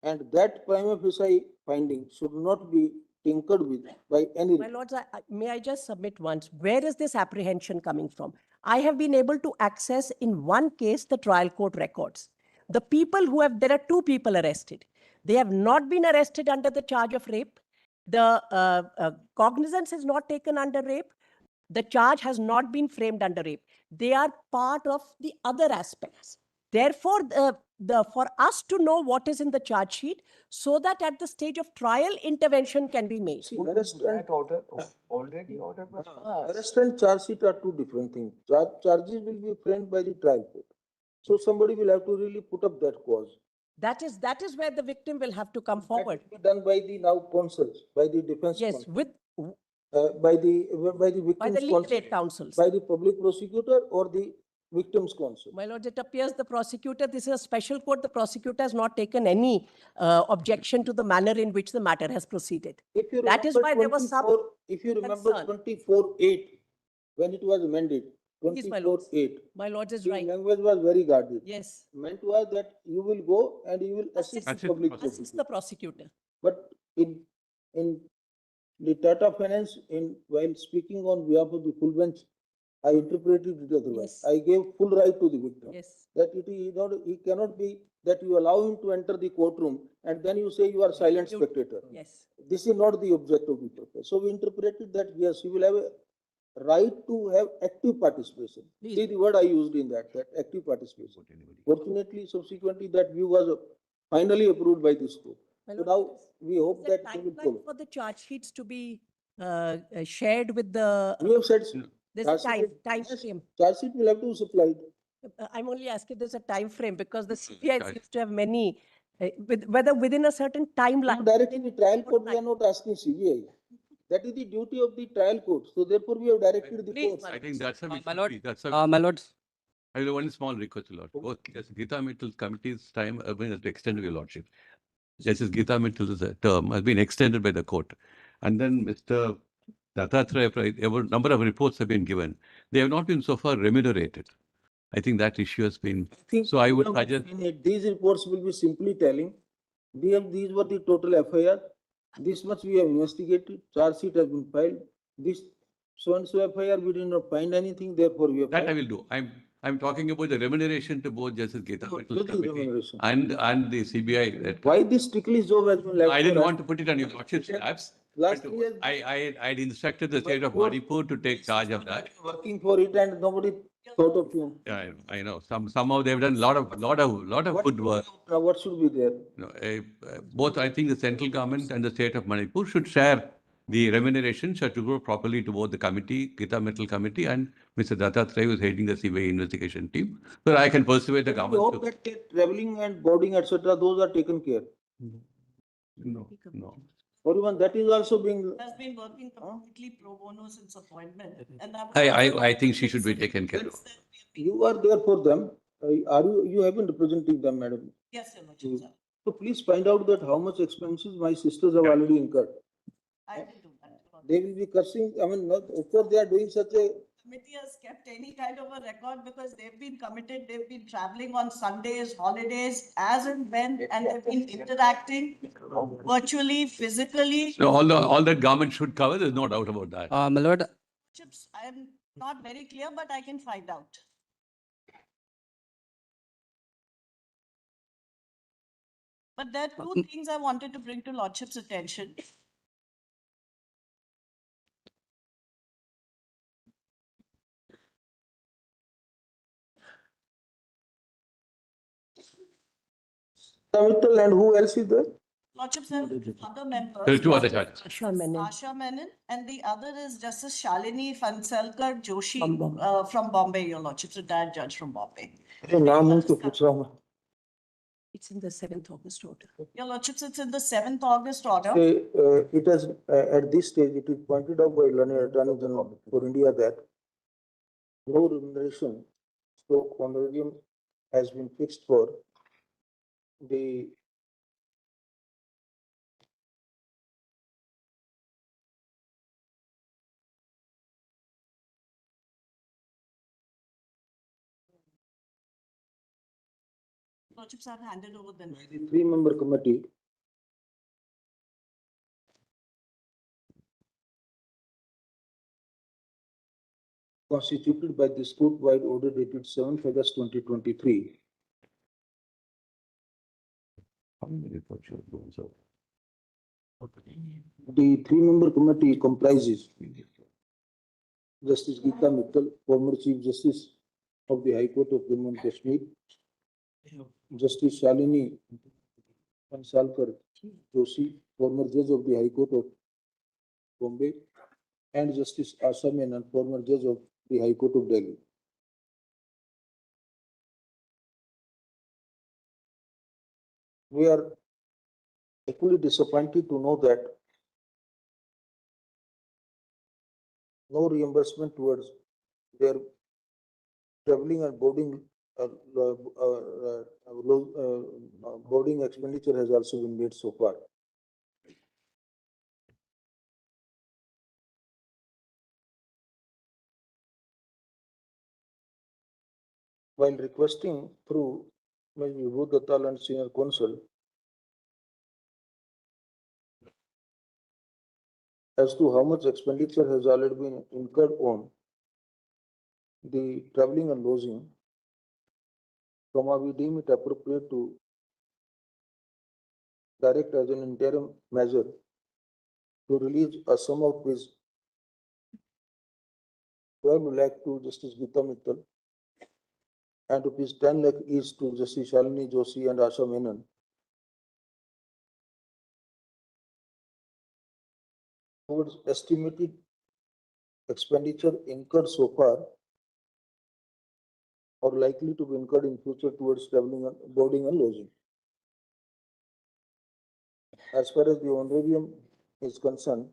And that prima facie finding should not be tinkered with by any. My lords, may I just submit once, where is this apprehension coming from? I have been able to access in one case the trial court records. The people who have, there are two people arrested. They have not been arrested under the charge of rape. The cognizance is not taken under rape. The charge has not been framed under rape. They are part of the other aspects. Therefore, for us to know what is in the charge sheet, so that at the stage of trial, intervention can be made. See, arrest and, That order, already order was passed. arrest and charge sheet are two different things. Charges will be framed by the trial court. So somebody will have to really put up that cause. That is where the victim will have to come That forward. will be done by the now counsels, by the defense Yes, counsel, with by the by victim's the legal counsel, aid counsels. by the public prosecutor or the victim's counsel. My lords, it appears the prosecutor, this is a special court, the prosecutor has not taken any objection to the manner in which the matter has proceeded. If you That is remember why there was some 24 if you remember concern. 24(8), when it was amended, Please, my lords. 24(8, My lords is the right. language was very guarded. Yes, Meant was that you will go and you will assist Assist. the public assist prosecutor. the prosecutor. But in the Tata Finance, while speaking on behalf of the full bench, I interpreted it otherwise. Yes. I gave full right to the victim. Yes, That he cannot be, that you allow him to enter the courtroom and then you say you are silent You- spectator. yes. This is not the object of the purpose. So we interpreted that yes, he will have a right to have active participation. Please. See the word I used in that active participation. Fortunately, subsequently, that view was finally approved by this court. My So lords, now we hope is there that he will timeline follow. for the charge sheets to be shared with the, We have said, there's a charge sheet- time yes, frame. charge sheet will have to be supplied. I'm only asking, there's a time frame because the CBI charge- seems to have many, whether within a certain timeline. Directly the trial court, we are Time. not asking CBI. That is the duty of the trial court. So therefore, we have directed the Please, court. my I think that's a, my lord, that's a, my lords, I have one small request, Lord. Both Justice Geeta Mittal's committee's time has been extended, Your Lordship. Justice Geeta Mittal's term has been extended by the court. And then Mr. Dattatreya, a number of reports have been given. They have not been so far remunerated. I think that issue has been, so I would suggest, These reports will be simply telling, these were the total FIR, this much we have investigated, charge sheet has been filed, this so-and-so FIR, we did not find anything, therefore we have that I filed. will do. I'm talking about the remuneration to both Justice Geeta No, Mittal's just the committee remuneration. and the CBI. That Why this ticklish job has been left? I didn't for us? want to put it on Your Lordship's laps. Last but 3 years. I'd instructed the state of Manipur to take charge of that. Working for it and nobody thought of you. Yeah, I know. Somehow they've done a lot of good work. Now what should be there? You know, both I think the central government and the state of Manipur should share the remuneration should go properly to both the committee, Geeta Mittal committee, and Mr. Dattatreya, who is heading the CBI investigation team, so that I can persuade the We government. hope that the traveling and boarding, etc., those are taken care. No. Or even that is also being. Has been working completely pro bono since appointment. And I think she should be taken care of. You are there for them. You have been representing them, madam. Yes, Your Lordship, sir. So please find out that how much expenses my sisters have already incurred. I will do that. They will be cursing, I mean, not, of course, they are doing such a, Committee has kept any kind of a record because they've been committed, they've been traveling on Sundays, holidays, as and when, and they've been interacting virtually, physically. So all that government should cover, there's no doubt about that. my lord, Chips, I am not very clear, but I can find out. But there are two things I wanted to bring to Lordship's attention. Mittal, and who else is there? Lordships have other members. There are two other charges. Asha Menon. Asha Menon, and the other is Justice Shalini Phansalkar Joshi From Bombay. from Bombay, Your Lordship, retired judge from Bombay. It's in the 7th August order. Your Lordships, it's in the 7th August order. It has, at this stage, it is pointed out by Learned Attorney General for India that no remuneration stroke honorarium has been fixed for the Lordships have handed over the. The three-member committee constituted by this court-wide order dated 7th August 2023. How many reports should go? So, The three-member committee comprises Justice Geeta Mittal, former Chief Justice of the High Court of Jammu and Kashmir, Justice Shalini Pansalkar Joshi, former Judge of the High Court of Bombay, and Justice Asha Menon, former Judge of the High Court of Delhi. We are equally disappointed to know that no reimbursement towards their traveling and boarding boarding expenditure has also been made so far. While requesting through Ms. Vibhu Dattal and Senior Counsel as to how much expenditure has already been incurred on the traveling and lodging, we deem it appropriate to direct as an interim measure to release a sum of rupees 12 lakh to Justice Geeta Mittal and rupees 10 lakh each to Justice Shalini Joshi and Asha Menon towards estimated expenditure incurred so far or likely to be incurred in future towards traveling and boarding and lodging. As far as the honorarium is concerned,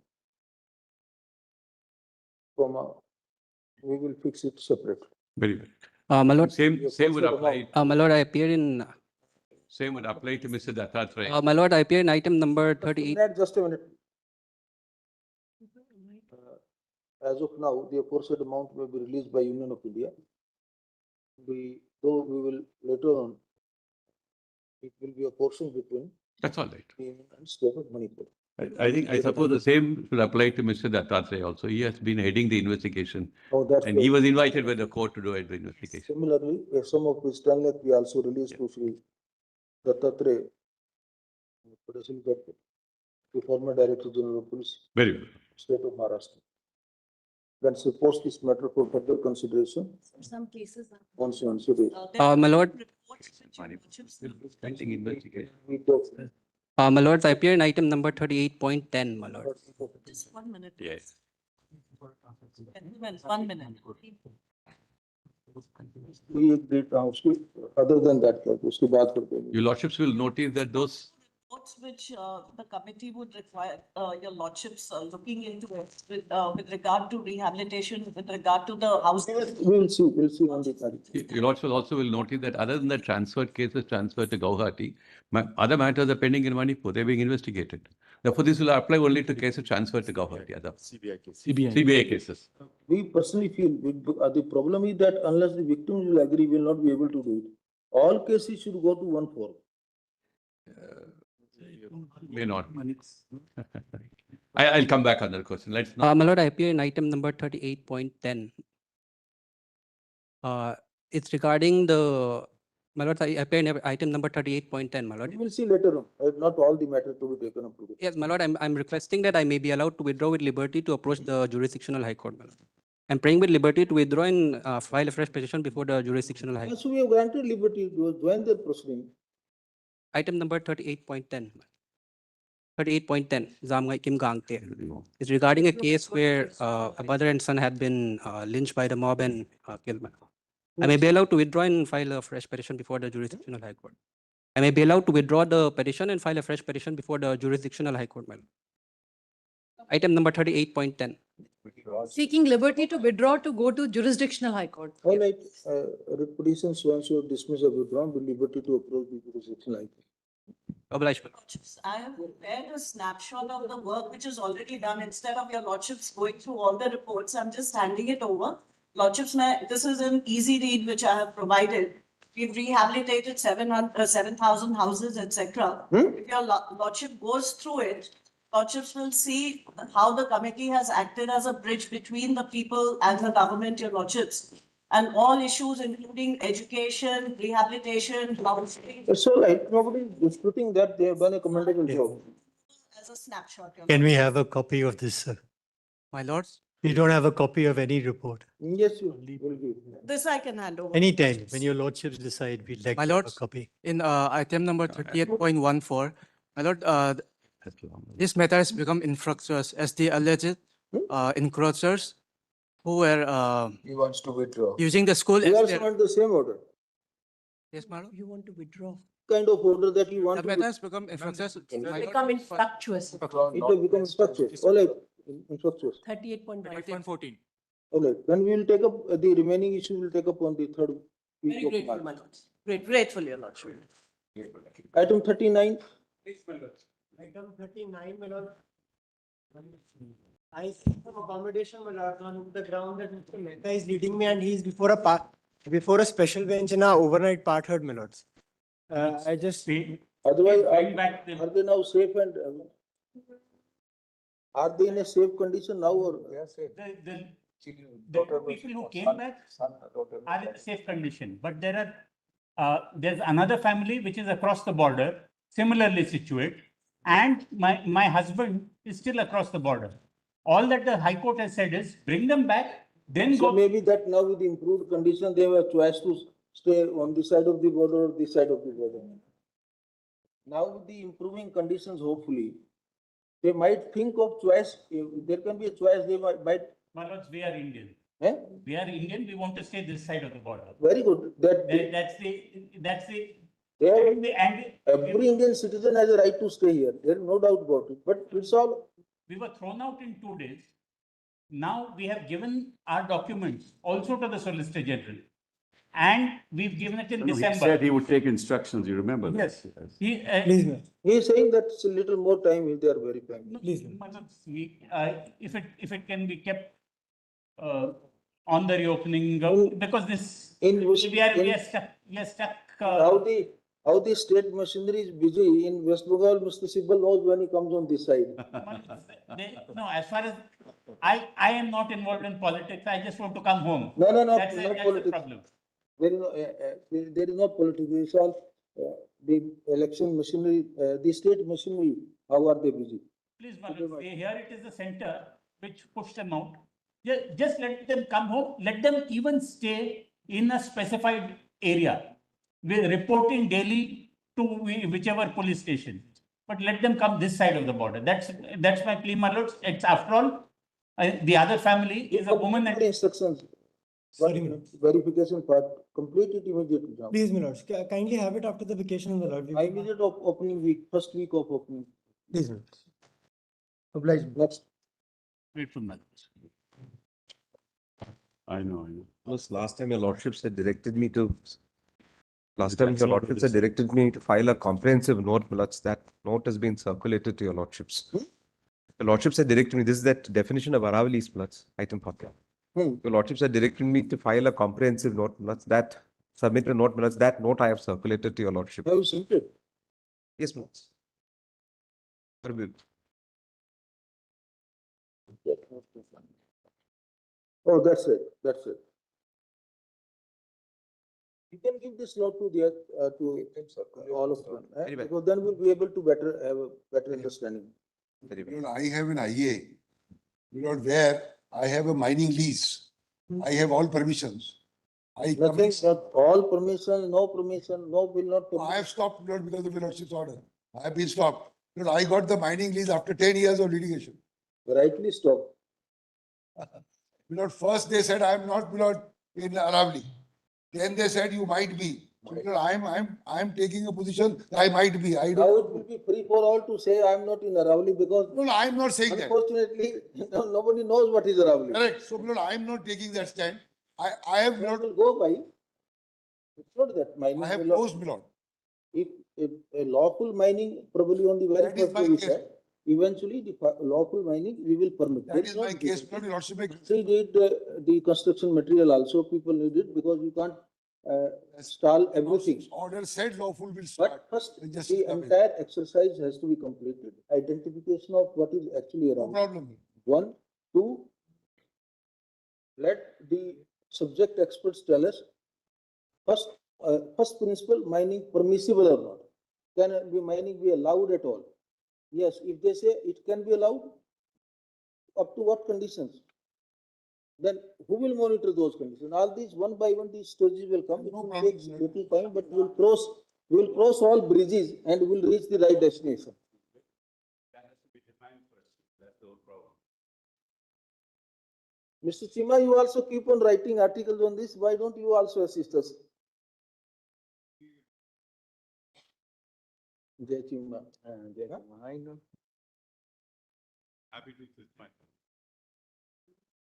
we will fix it separately. very well. My lord, Same would apply. my lord, I appear in, Same would apply to Mr. Dattatray. my lord, I appear in item number 38. Just a minute. As of now, the aforesaid amount may be released by Union of India. Though we will later on, it will be a portion between That's all right. the Union and State of Manipur. I suppose the same should apply to Mr. Dattatray also. He has been heading the investigation Oh, that's and he was invited by the court to do the investigation. Similarly, a sum of this 10 lakh we also released to Sri Dattatray, the former Director General of Police, Very well. State of Maharashtra. Then suppose this matter for further consideration Some cases. on Sunday. My lord, Pending investigation. my lord, I appear in item number 38.10, my lord. Just 1 minute. Yes. Gentlemen, 1 minute. We agreed, other than that, उसके बाद करते हैं. Your lordships will notice that those Reports which the committee would require your lordships looking into it with regard to rehabilitation, with regard to the housing. We'll see on the target. Your lordships also will notice that other than the transferred cases transferred to Guwahati, other matters are pending in Manipur. They're being investigated. Therefore, this will apply only to cases transferred to Guwahati. Other CBI cases. We personally feel the problem is that unless the victims will agree, we will not be able to do it. All cases should go to one forum. May not. I'll come back on that question. Let's not. My lord, I appear in item number 38.10. It's regarding the, my lord, I appear in item number 38.10, my lord. We will see later on. Not all the matter to be taken up today. Yes, my lord, I'm requesting that I may be allowed to withdraw with liberty to approach the jurisdictional high court, my lord. I'm praying with liberty to withdraw and file a fresh petition before the jurisdictional high court. So we have granted liberty to join their proceeding. Item number 38.10. 38.10, Zamgai Kim Gangte. It's regarding a case where a mother and son had been lynched by the mob and killed. I may be allowed to withdraw and file a fresh petition before the jurisdictional high court. I may be allowed to withdraw the petition and file a fresh petition before the jurisdictional high court. Item number 38.10. Seeking liberty to withdraw to go to jurisdictional high court. All right, petition so dismiss or withdrawn with liberty to approach the jurisdictional high court. Lordships, I have prepared a snapshot of the work which is already done. Instead of your lordships going through all the reports, I'm just handing it over. Lordships, this is an easy read which I have provided. we've rehabilitated 7,000 houses, etc. If your lordship goes through it, lordships will see how the committee has acted as a bridge between the people and the government, your lordships. And all issues, including education, rehabilitation, housing, It's all right. Nobody is disputing that they have done a commendable job. as a snapshot. Your Can we lordship. have a copy of this, sir? My lords, We don't have a copy of any report. Yes, you will give. This I can hand over. Anytime, when your lordships decide, we'd like My to have a lords, copy. in item number 38.14, my lord, this matter has become infructuous as the alleged encroachers who were He wants to withdraw. using the school You as also their. want the same order, Yes, my lord. You want to withdraw? kind of order that you want The to. matter has become infructuous. my lord, Become for- infructuous. It will become structured. All right, infructuous. 38.1. 38.14. All right, then we will take up the remaining issue. Will take up on the third week Very of grateful, March. my lords. Grateful, your lordship. Item 39. Item 39, my lord. I seek some accommodation, my lord, on the ground that Mr. Mehta is leading me and he is before a special bench in a overnight part heard, my lords. I just. Otherwise, are they now safe and are they in a safe condition now or? The people who came back are in safe condition, but there's another family which is across the border, similarly situated, and my husband is still across the border. All that the High Court has said is bring them back, then So go. maybe that now with improved condition, they have a choice to stay on this side of the border or this side of the border. Now with the improving conditions, hopefully, they might think of choice. There can be a choice. They might. My lords, we are Indian. Eh? We are Indian. We want to stay this side of the border. Very good. That's the. They have, And every Indian citizen has a right to stay here. There is no doubt about it. But it's all. we were thrown out in 2 days. Now we have given our documents also to the Solicitor General. And we've given it in He December. said he would take instructions, you remember that? Yes. He, Please, ma'am. He is saying that it's a little more time if they are verifying. Please. If it can be kept on the reopening, because this, we are stuck. How the state machinery is busy in West Bengal, Mr. Sibal knows when he comes on this side. No, as far as, I am not involved in politics, I just want to come home. No, That's no the politics. problem. There is no politics. It's all the election machinery, the state machinery. How are they busy? Please, madam, here it is the center which pushed them out. Just let them come home, let them even stay in a specified area. We're reporting daily to whichever police station. But let them come this side of the border. That's my plea, my lords. It's after all, the other family is a woman and Instructions. Sorry, madam. Verification part, complete it immediately now. Please, my lords, kindly have it after the vacation, my lord. Immediate of opening week, first week of opening. Please, my lords. Obliged. Next. grateful, my lords. I know. Plus, last time your lordships had directed me to. Last time your lordships had directed me to file a comprehensive note, Mulats. That note has been circulated to your lordships. The lordships had directed me, this is that definition of Aravallis, Mulats, item 40. Your lordships had directed me to file a comprehensive note, Mulats. That submit a note, Mulats. That note I have circulated to your lordship. Have you sent it? Yes, Mulats. Oh, that's it, that's it. You can give this note to the, to all of them, Very well. because then we'll be able to have a better understanding. Very well. You know, I have an IA, where I have a mining lease. I have all permissions. Nothing, not all permission, no, will not. I have stopped, Lord, because of the lordship's order. I have been stopped. Lord, I got the mining lease after 10 years of litigation. Rightly stopped. Lord, first they said I am not, Lord, in Aravali. Then they said you might be. So, Lord, I'm taking a position that I might be. I Now don't. it will be free for all to say I am not in Aravali because. No, I am not saying that. Unfortunately, nobody knows what is Aravali. Correct. So, Lord, I am not taking that stand. I have not. Will go by. It's not that mining. I have closed, my lord. If a lawful mining, probably on the very That is first my day we case. said, eventually the lawful mining we will permit. That is my case, Lord, your lordship. We need the construction material also, people need it because you can't stall everything. Order said lawful will start. But first, Then just the stop it. entire exercise has to be completed. Identification of what is actually No around. problem. 1, 2, let the subject experts tell us, first principle, mining permissible or not? Can mining be allowed at all? Yes, if they say it can be allowed, up to what conditions? Then who will monitor those conditions? All these one by one, these stages will come. It will take little time, but we will cross all bridges and we will reach the right destination. That has to be defined first. That's the whole problem. Mr. Chima, you also keep on writing articles on this. Why don't you also assist us? Jai Chima. I know. Happy to assist my.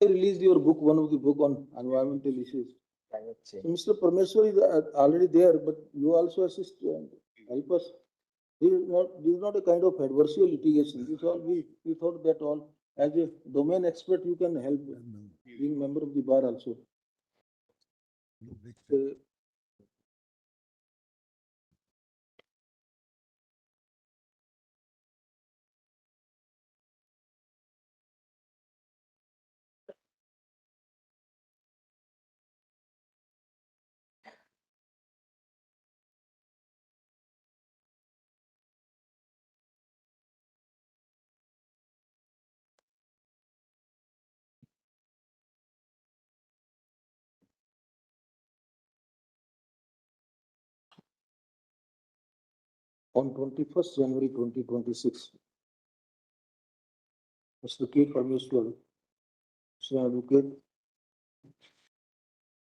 I released your book, one of the book on environmental issues. Climate change. So Mr. Parmeshwar is already there, but you also assist and help us. This is not a kind of adversarial litigation. This all we thought that all as a domain expert you can help, being member of the bar also. On 21st January 2026, Mr. K. Parmeshwar, Mr. Advocate,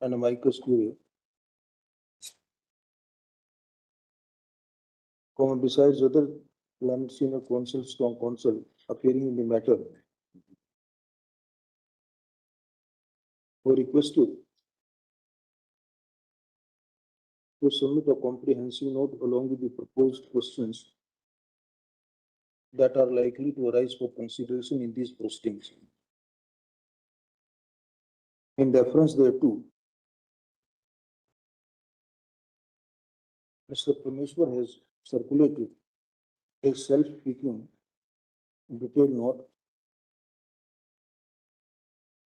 and Amicus Curiae, besides other Climate Senior Counsel, Strong Counsel appearing in the matter, were requested to submit a comprehensive note along with the proposed questions that are likely to arise for consideration in these proceedings. In deference thereto, Mr. Parmeshwar has circulated a self-speaking detailed note.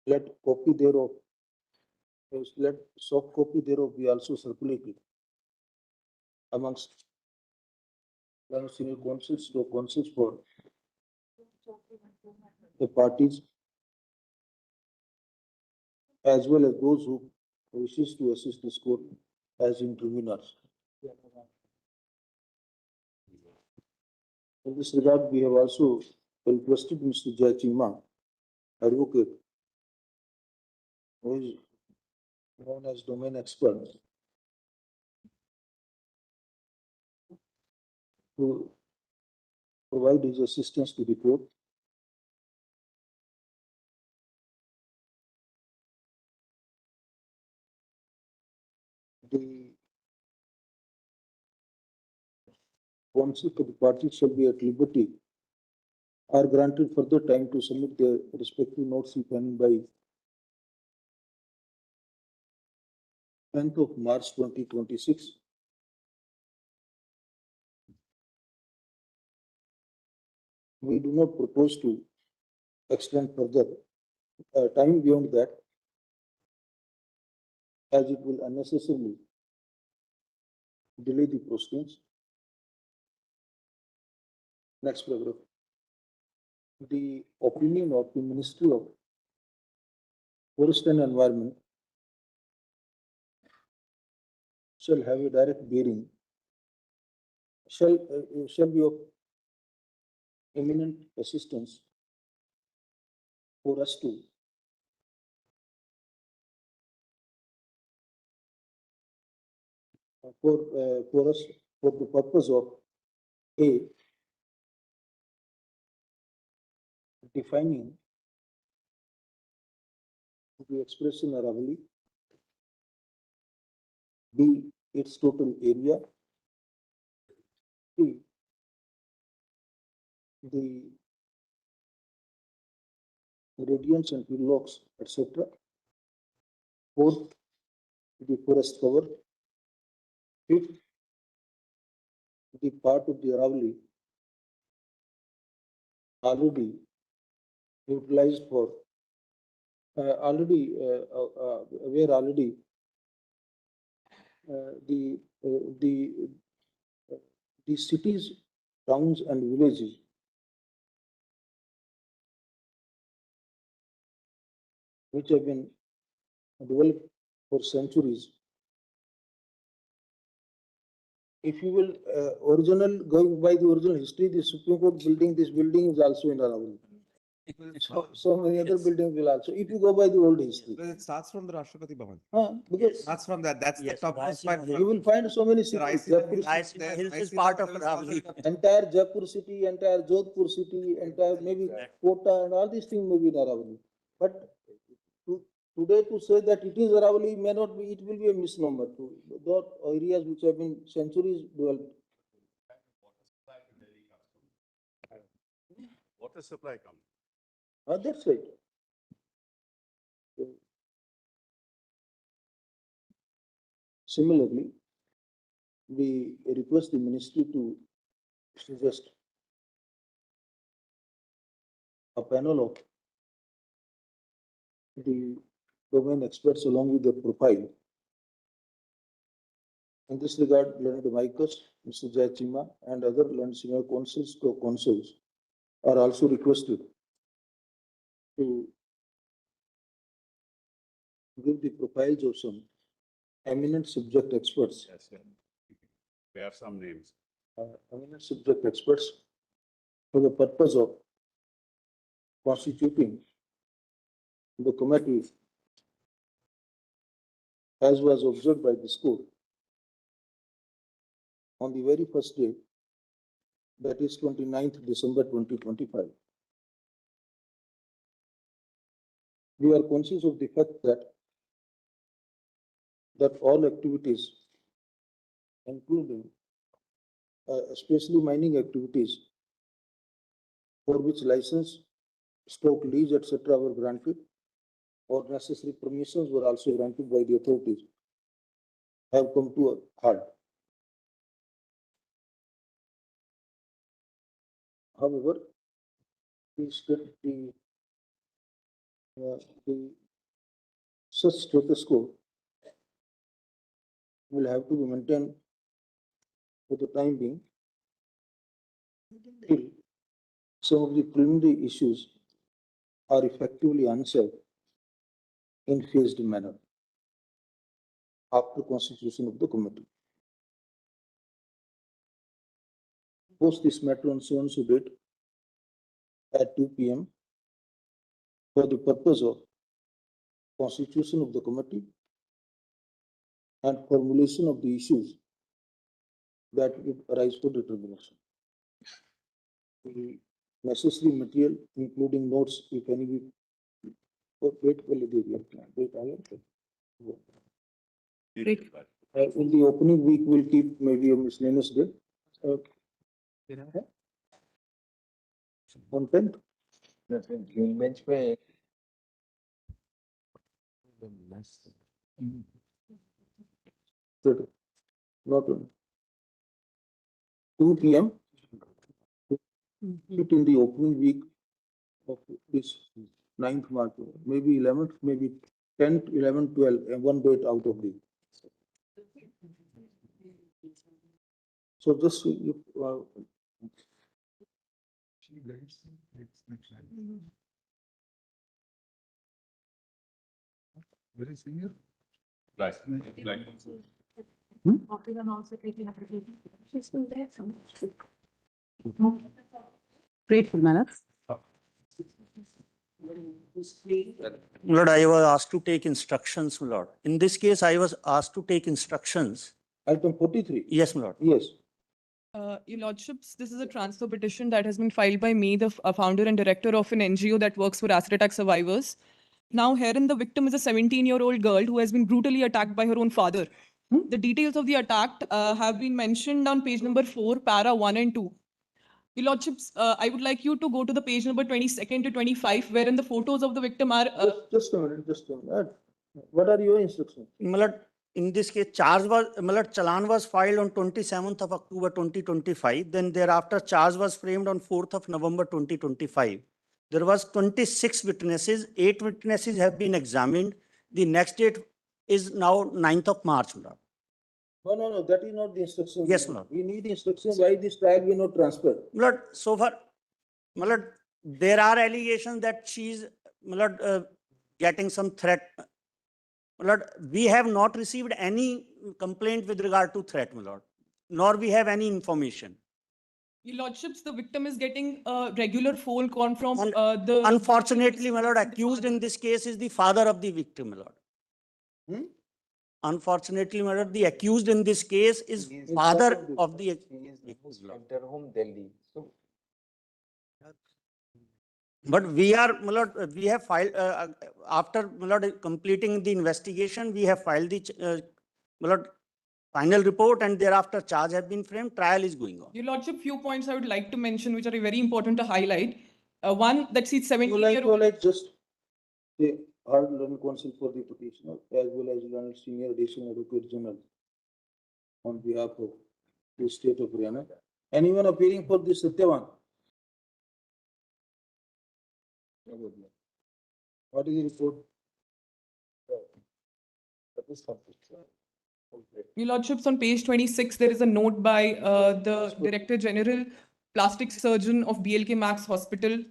Let soft copy thereof be also circulated amongst senior counsels to counsels for the parties, as well as those who wishes to assist this court as interveners. In this regard, we have also requested Mr. Jai Chima, advocate, who is known as domain expert, to provide his assistance to the court. The counsel to the parties shall be at liberty are granted further time to submit their respective notes if any by 10th of March 2026. We do not propose to extend further time beyond that, as it will unnecessarily delay the proceedings. Next paragraph. The opinion of the Ministry of Forest and Environment shall have a direct bearing, shall be of eminent assistance for us to for the purpose of A, defining the expression aravali, B, its total area, C, the gradients and hillocks, etc. Fourth, the forest cover, if the part of the Aravali already utilized for, were already the cities, towns and villages which have been developed for centuries. If you will, going by the original history, the Supreme Court building, this building is also in Aravali. So many other buildings will also, if you go by the old history. Because it starts from the Rashtrapati Bhavan. Because Starts from that. That's the topmost point. you will find so many cities. Jaipur Hills is part of Aravali. entire Jaipur city, entire Jodhpur city, entire maybe Kota and all these things may be in Aravali. But today to say that it is Aravali may not be, it will be a misnomer to those areas which have been centuries developed. Water supply comes. That's right. Similarly, we request the ministry to suggest a panel of the domain experts along with their profile. In this regard, learned Amicus, Mr. Jai Chima, and other learned senior counsels are also requested to give the profiles of some eminent subject experts. Yes, yes. We have some names. Eminent subject experts for the purpose of constituting the committee as was observed by this court on the very first day, that is 29th December 2025. We are conscious of the fact that all activities, including especially mining activities, for which license, stock lease, etc., were granted, or necessary permissions were also granted by the authorities, have come to a halt. However, the such status quo will have to be maintained for the time being till some of the preliminary issues are effectively answered in phased manner after constitution of the committee. Post this matter on so-and-so date at 2 p.m. for the purpose of constitution of the committee and formulation of the issues that would arise for determination. The necessary material, including notes, if any, in the opening week, we'll keep maybe a miscellaneous day. Content. bench पे Not on 2 p.m. It in the opening week of this 9th March, maybe 11th, maybe 10th, 11th, 12th, and one date out of the. So just Very senior. Right. Grateful minutes. Lord, I was asked to take instructions, Lord. In this case, I was asked to take instructions. Item 43. Yes, my Lord. Yes. Your Lordships, this is a transfer petition that has been filed by me, the founder and director of an NGO that works for acid attack survivors. Now, herein the victim is a 17-year-old girl who has been brutally attacked by her own father. The details of the attack have been mentioned on page number 4, para 1 and 2. Your Lordships, I would like you to go to the page number 22nd to 25, wherein the photos of the victim are. Just a minute, just a minute. What are your instructions? My Lord, in this case, challan was filed on 27th of October 2025. Then thereafter, charge was framed on 4th of November 2025. There was 26 witnesses. 8 witnesses have been examined. The next date is now 9th of March. My lord. No, that is not the instruction. Yes, my lord. We need instruction why this trial will not transfer. My lord, so far, my lord, there are allegations that she is, my lord, getting some threat. My lord, we have not received any complaint with regard to threat, my lord, nor we have any information. Your lordships, the victim is getting a regular phone call from Un- the. Unfortunately, my lord, accused in this case is the father of the victim, my lord. Unfortunately, my lord, the accused in this case is father of the accused, my lord. Interim, Delhi. So But we are, my lord, we have filed, after, my lord, completing the investigation, we have filed the, my lord, final report, and thereafter charge have been framed, trial is going on. Your lordship, few points I would like to mention which are very important to highlight. One, that she's 17-year-old. Like just the hard learned counsel for the petitioner as well as learned senior additional advocate general on behalf of the state of Haryana. Anyone appearing for this Satyavan? What is the report? Your lordships, on page 26, there is a note by the Director General, Plastic Surgeon of BLK Max Hospital,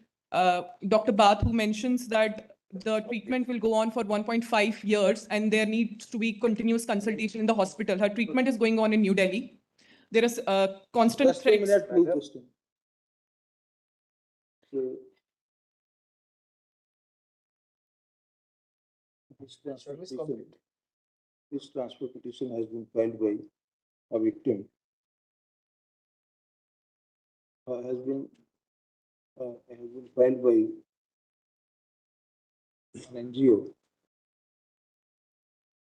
Dr. Bath, who mentions that the treatment will go on for 1.5 years and there needs to be continuous consultation in the hospital. Her treatment is going on in New Delhi. There is constant Just a threats. minute, please, question. So, this transfer petition has been filed by a victim. Has been filed by an NGO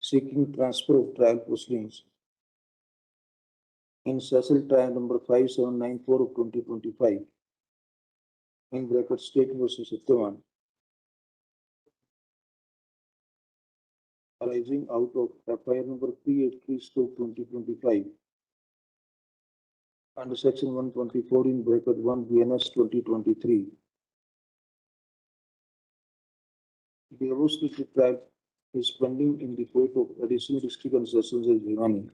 seeking transfer of trial proceedings in Cecil trial number 5794 of 2025 in bracket State versus Satyavan, arising out of FIR number 383/2025 under section 124 in bracket 1 BNS 2023. The above stated trial is pending in the court of Additional District and Sessions at Bihar.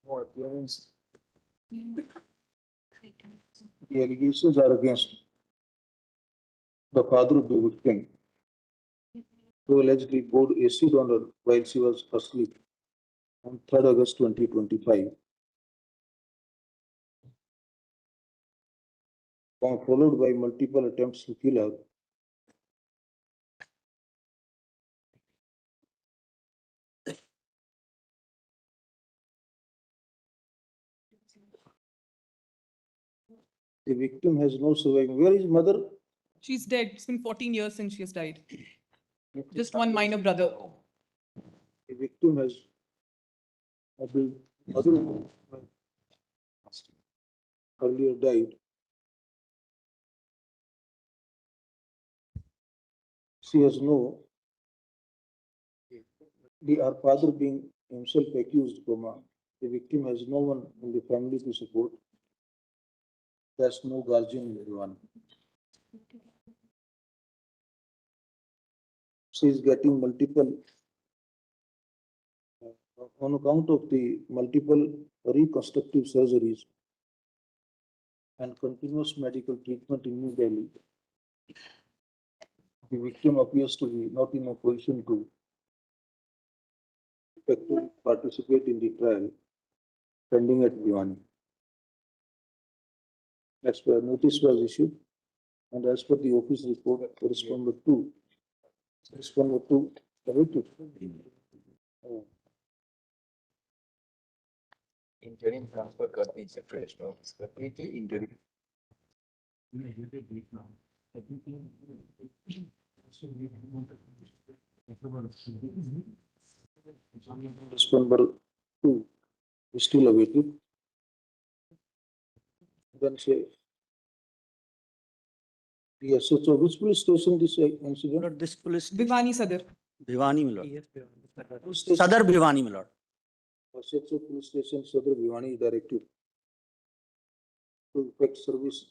more appearance. The allegations are against the father of the victim, who allegedly poured acid on her while she was asleep on 3rd August 2025, followed by multiple attempts to kill her. The victim has no surviving. Where is mother? She's dead. It's been 14 years since she has died. Just one minor brother. The victim has been earlier died. She has no, her father being himself accused, the victim has no one in the family to support. There's no guardian, everyone. She is getting multiple, on account of the multiple reconstructive surgeries and continuous medical treatment in New Delhi. The victim appears to be not in a position to effectively participate in the trial pending at Bhiwani. As per notice was issued, and as per the office report, respondent to Interim transfer कर दीजिए fresh notice कर दीजिए interim. Respondent 2 is still awaited. Then say the SHO, which police station this incident? This police. Bhiwani Sadar. Bhiwani, my lord. Sadar Bhiwani, my lord. Procedural police station, Sadar Bhiwani directive to effect service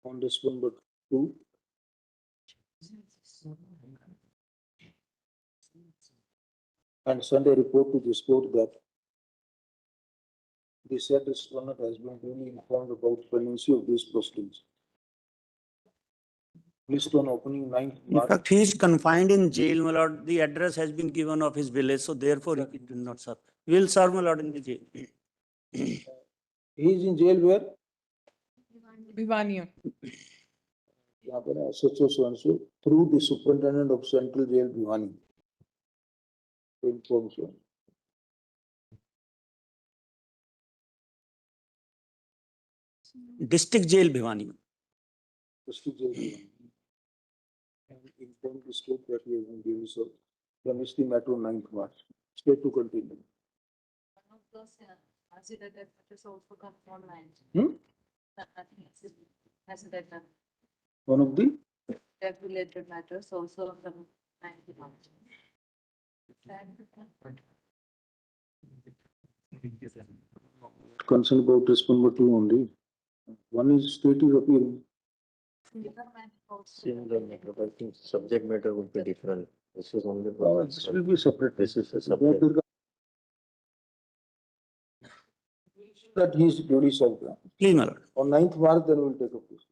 on December 2. And send a report to this court that the said respondent has been duly informed about pendency of these proceedings. List on opening 9th In March. fact, he is confined in jail, my lord. The address has been given of his village, so therefore he did not serve. We will serve, my lord, in the jail. He is in jail where? Bhivania. यहाँ पर है SHO so and so through the superintendent of Central Jail Bhiwani. To inform so. District jail Bhiwani. District Jail Bhiwani. And inform the state that he has been given so. Premise the matter on 9th March. State to continue. One of those considered that is also come online. Considered that One of the regulated matters also come 90 months. concern about respondent 2 only. One is state is appealing. Similar matter, but I think subject matter would be different. This is only. This will be separate. This is a subject. That he is duly served. Please, my lord. On 9th March, then we will take up this.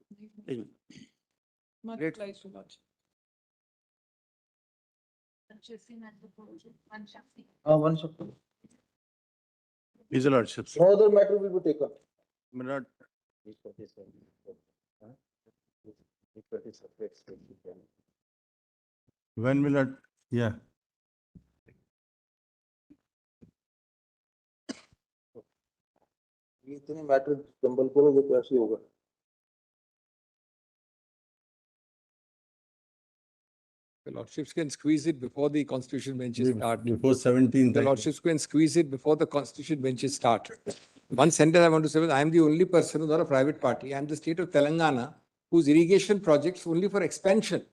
Please. Much Great. obliged to lodge. One second. His lordships. No other matter will be taken. My lord, when will it, yeah. ये इतने matter jumble करोगे तो ऐसे होगा. The lordships can squeeze it before the constitution benches start. Before 17th. The lordships can squeeze it before the constitution benches start. One sentence I want to say is, I am the only person who's not a private party. I am the state of Telangana, whose irrigation projects only for expansion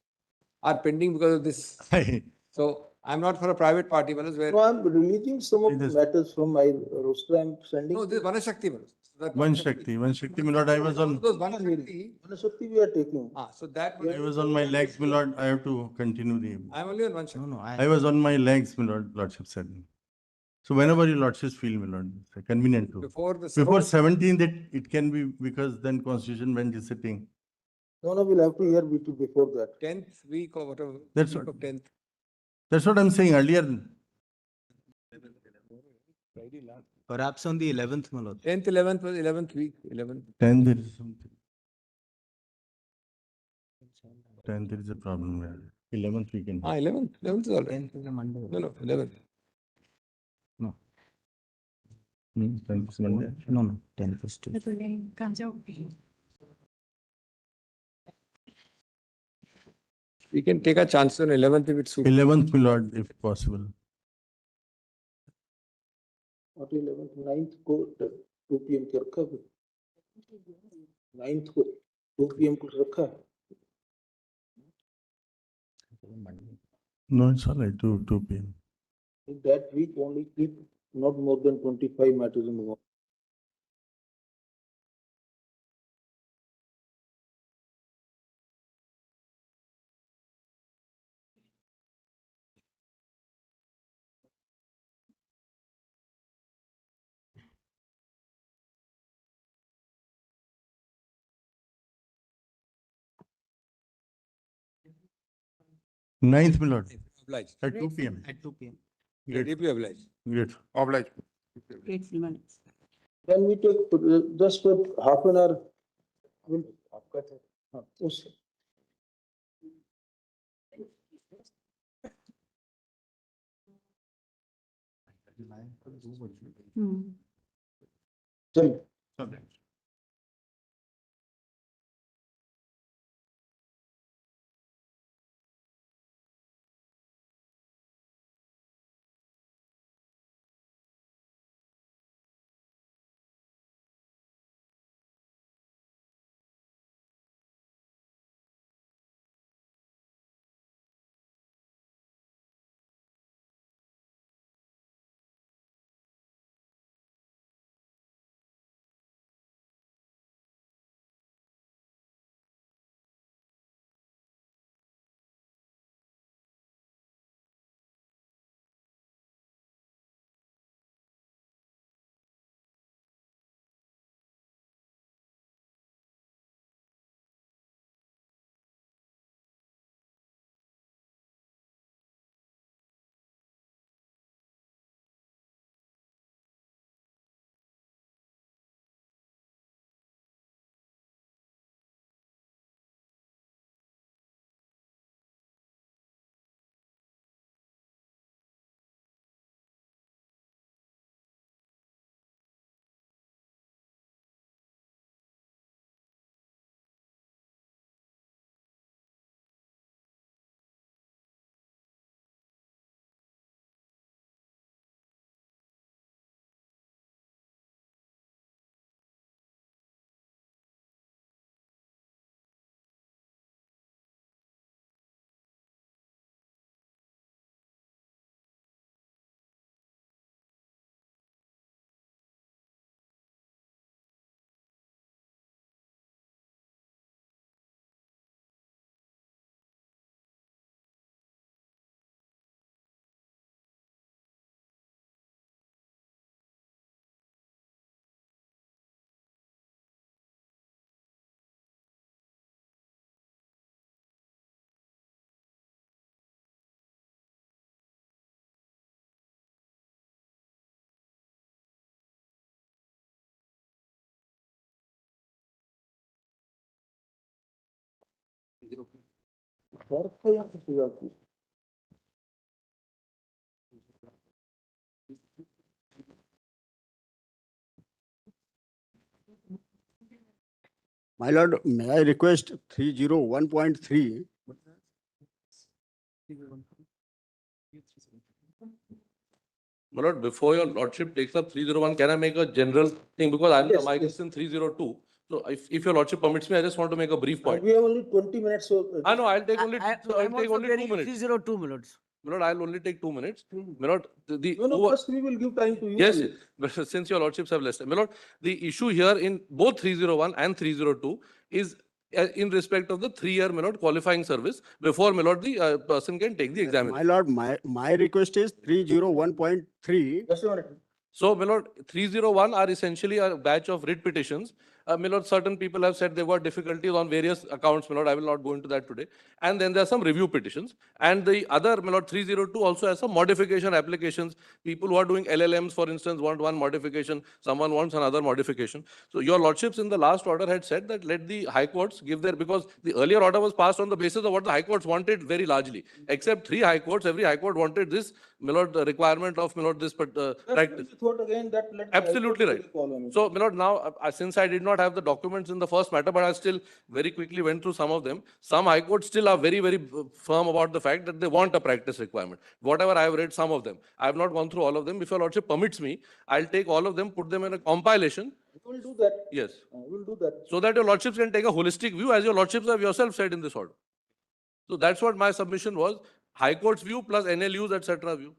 are pending because of this. So I'm not for a private party. Where No, I'm releasing some of the matters from my roster. I'm sending. no, this is Vanashakti. One Shakti, my lord, I was on, Those Vanashakti. Vanashakti we are taking. So that I was on my legs, my lord, I have to continue the. I'm only on Vanashakti. No, I was on my legs, my lord, lordship said. So whenever your lordships feel, my lord, it's convenient to. Before the. Before 17th, it can be because then constitution bench is sitting. No, we'll have to hear before that. 10th week or whatever. That's week what- of 10th. That's what I'm saying earlier. Perhaps on the 11th, my lord. 10th, 11th was 11th week, 11th. 10th there is something. 10th there is a problem. 11th we can. 11th, 11th is all right. 10th is a Monday. No, 11th. No. 10th is Monday. No, 10th is Tuesday. We can take a chance on 11th if it's suitable. 11th, my lord, if possible. What 11th, 9th को 2 PM के रखा है. 9th को 2 PM को रखा है. No, it's all right, 2 PM. In that week only keep not more than 25 matters in the work. Ninth, my lord, Obliged. at 2 PM. At 2 p.m. Great. Deeply obliged. Great. Obliged. Grateful minutes. Then we take just for half an hour. उस चलिए. My lord, may I request 301.3? My lord, before your lordship takes up 301, can I make a general thing? Because I'm Yes, the mic yes. is in 302. So if your lordship permits me, I just want to make a brief point. We have only 20 minutes, so. I know, I'll take only, so I'll I'm take also only querying 2 minutes. 302 minutes. My lord, I'll only take 2 minutes. My lord, No, first we will give time to you. Yes, only. but since your lordships have less time. My lord, the issue here in both 301 and 302 is in respect of the 3-year, my lord, qualifying service before, my lord, the person can take the My examination. lord, my request is 301.3. Just a minute. So, my lord, 301 are essentially a batch of writ petitions. My lord, certain people have said they've got difficulties on various accounts, my lord. I will not go into that today. And then there are some review petitions. And the other, my lord, 302 also has some modification applications. People who are doing LLMs, for instance, want one modification. Someone wants another modification. So, your lordships in the last order had said that let the high courts give their, because the earlier order was passed on the basis of what the high courts wanted very largely. Except 3 high courts, every high court wanted this, my lord, the requirement of, my lord, this practice. Thought again that let. Absolutely right. So, my lord, now, since I did not have the documents in the first matter, but I still very quickly went through some of them. Some high courts still are very, very firm about the fact that they want a practice requirement. Whatever I have read, some of them. I have not gone through all of them. If your lordship permits me, I'll take all of them, put them in a compilation. We will do that. Yes. We'll do that. So that your lordships can take a holistic view, as your lordships have yourself said in this order. So that's what my submission was. High court's view plus NLU's, etc. view.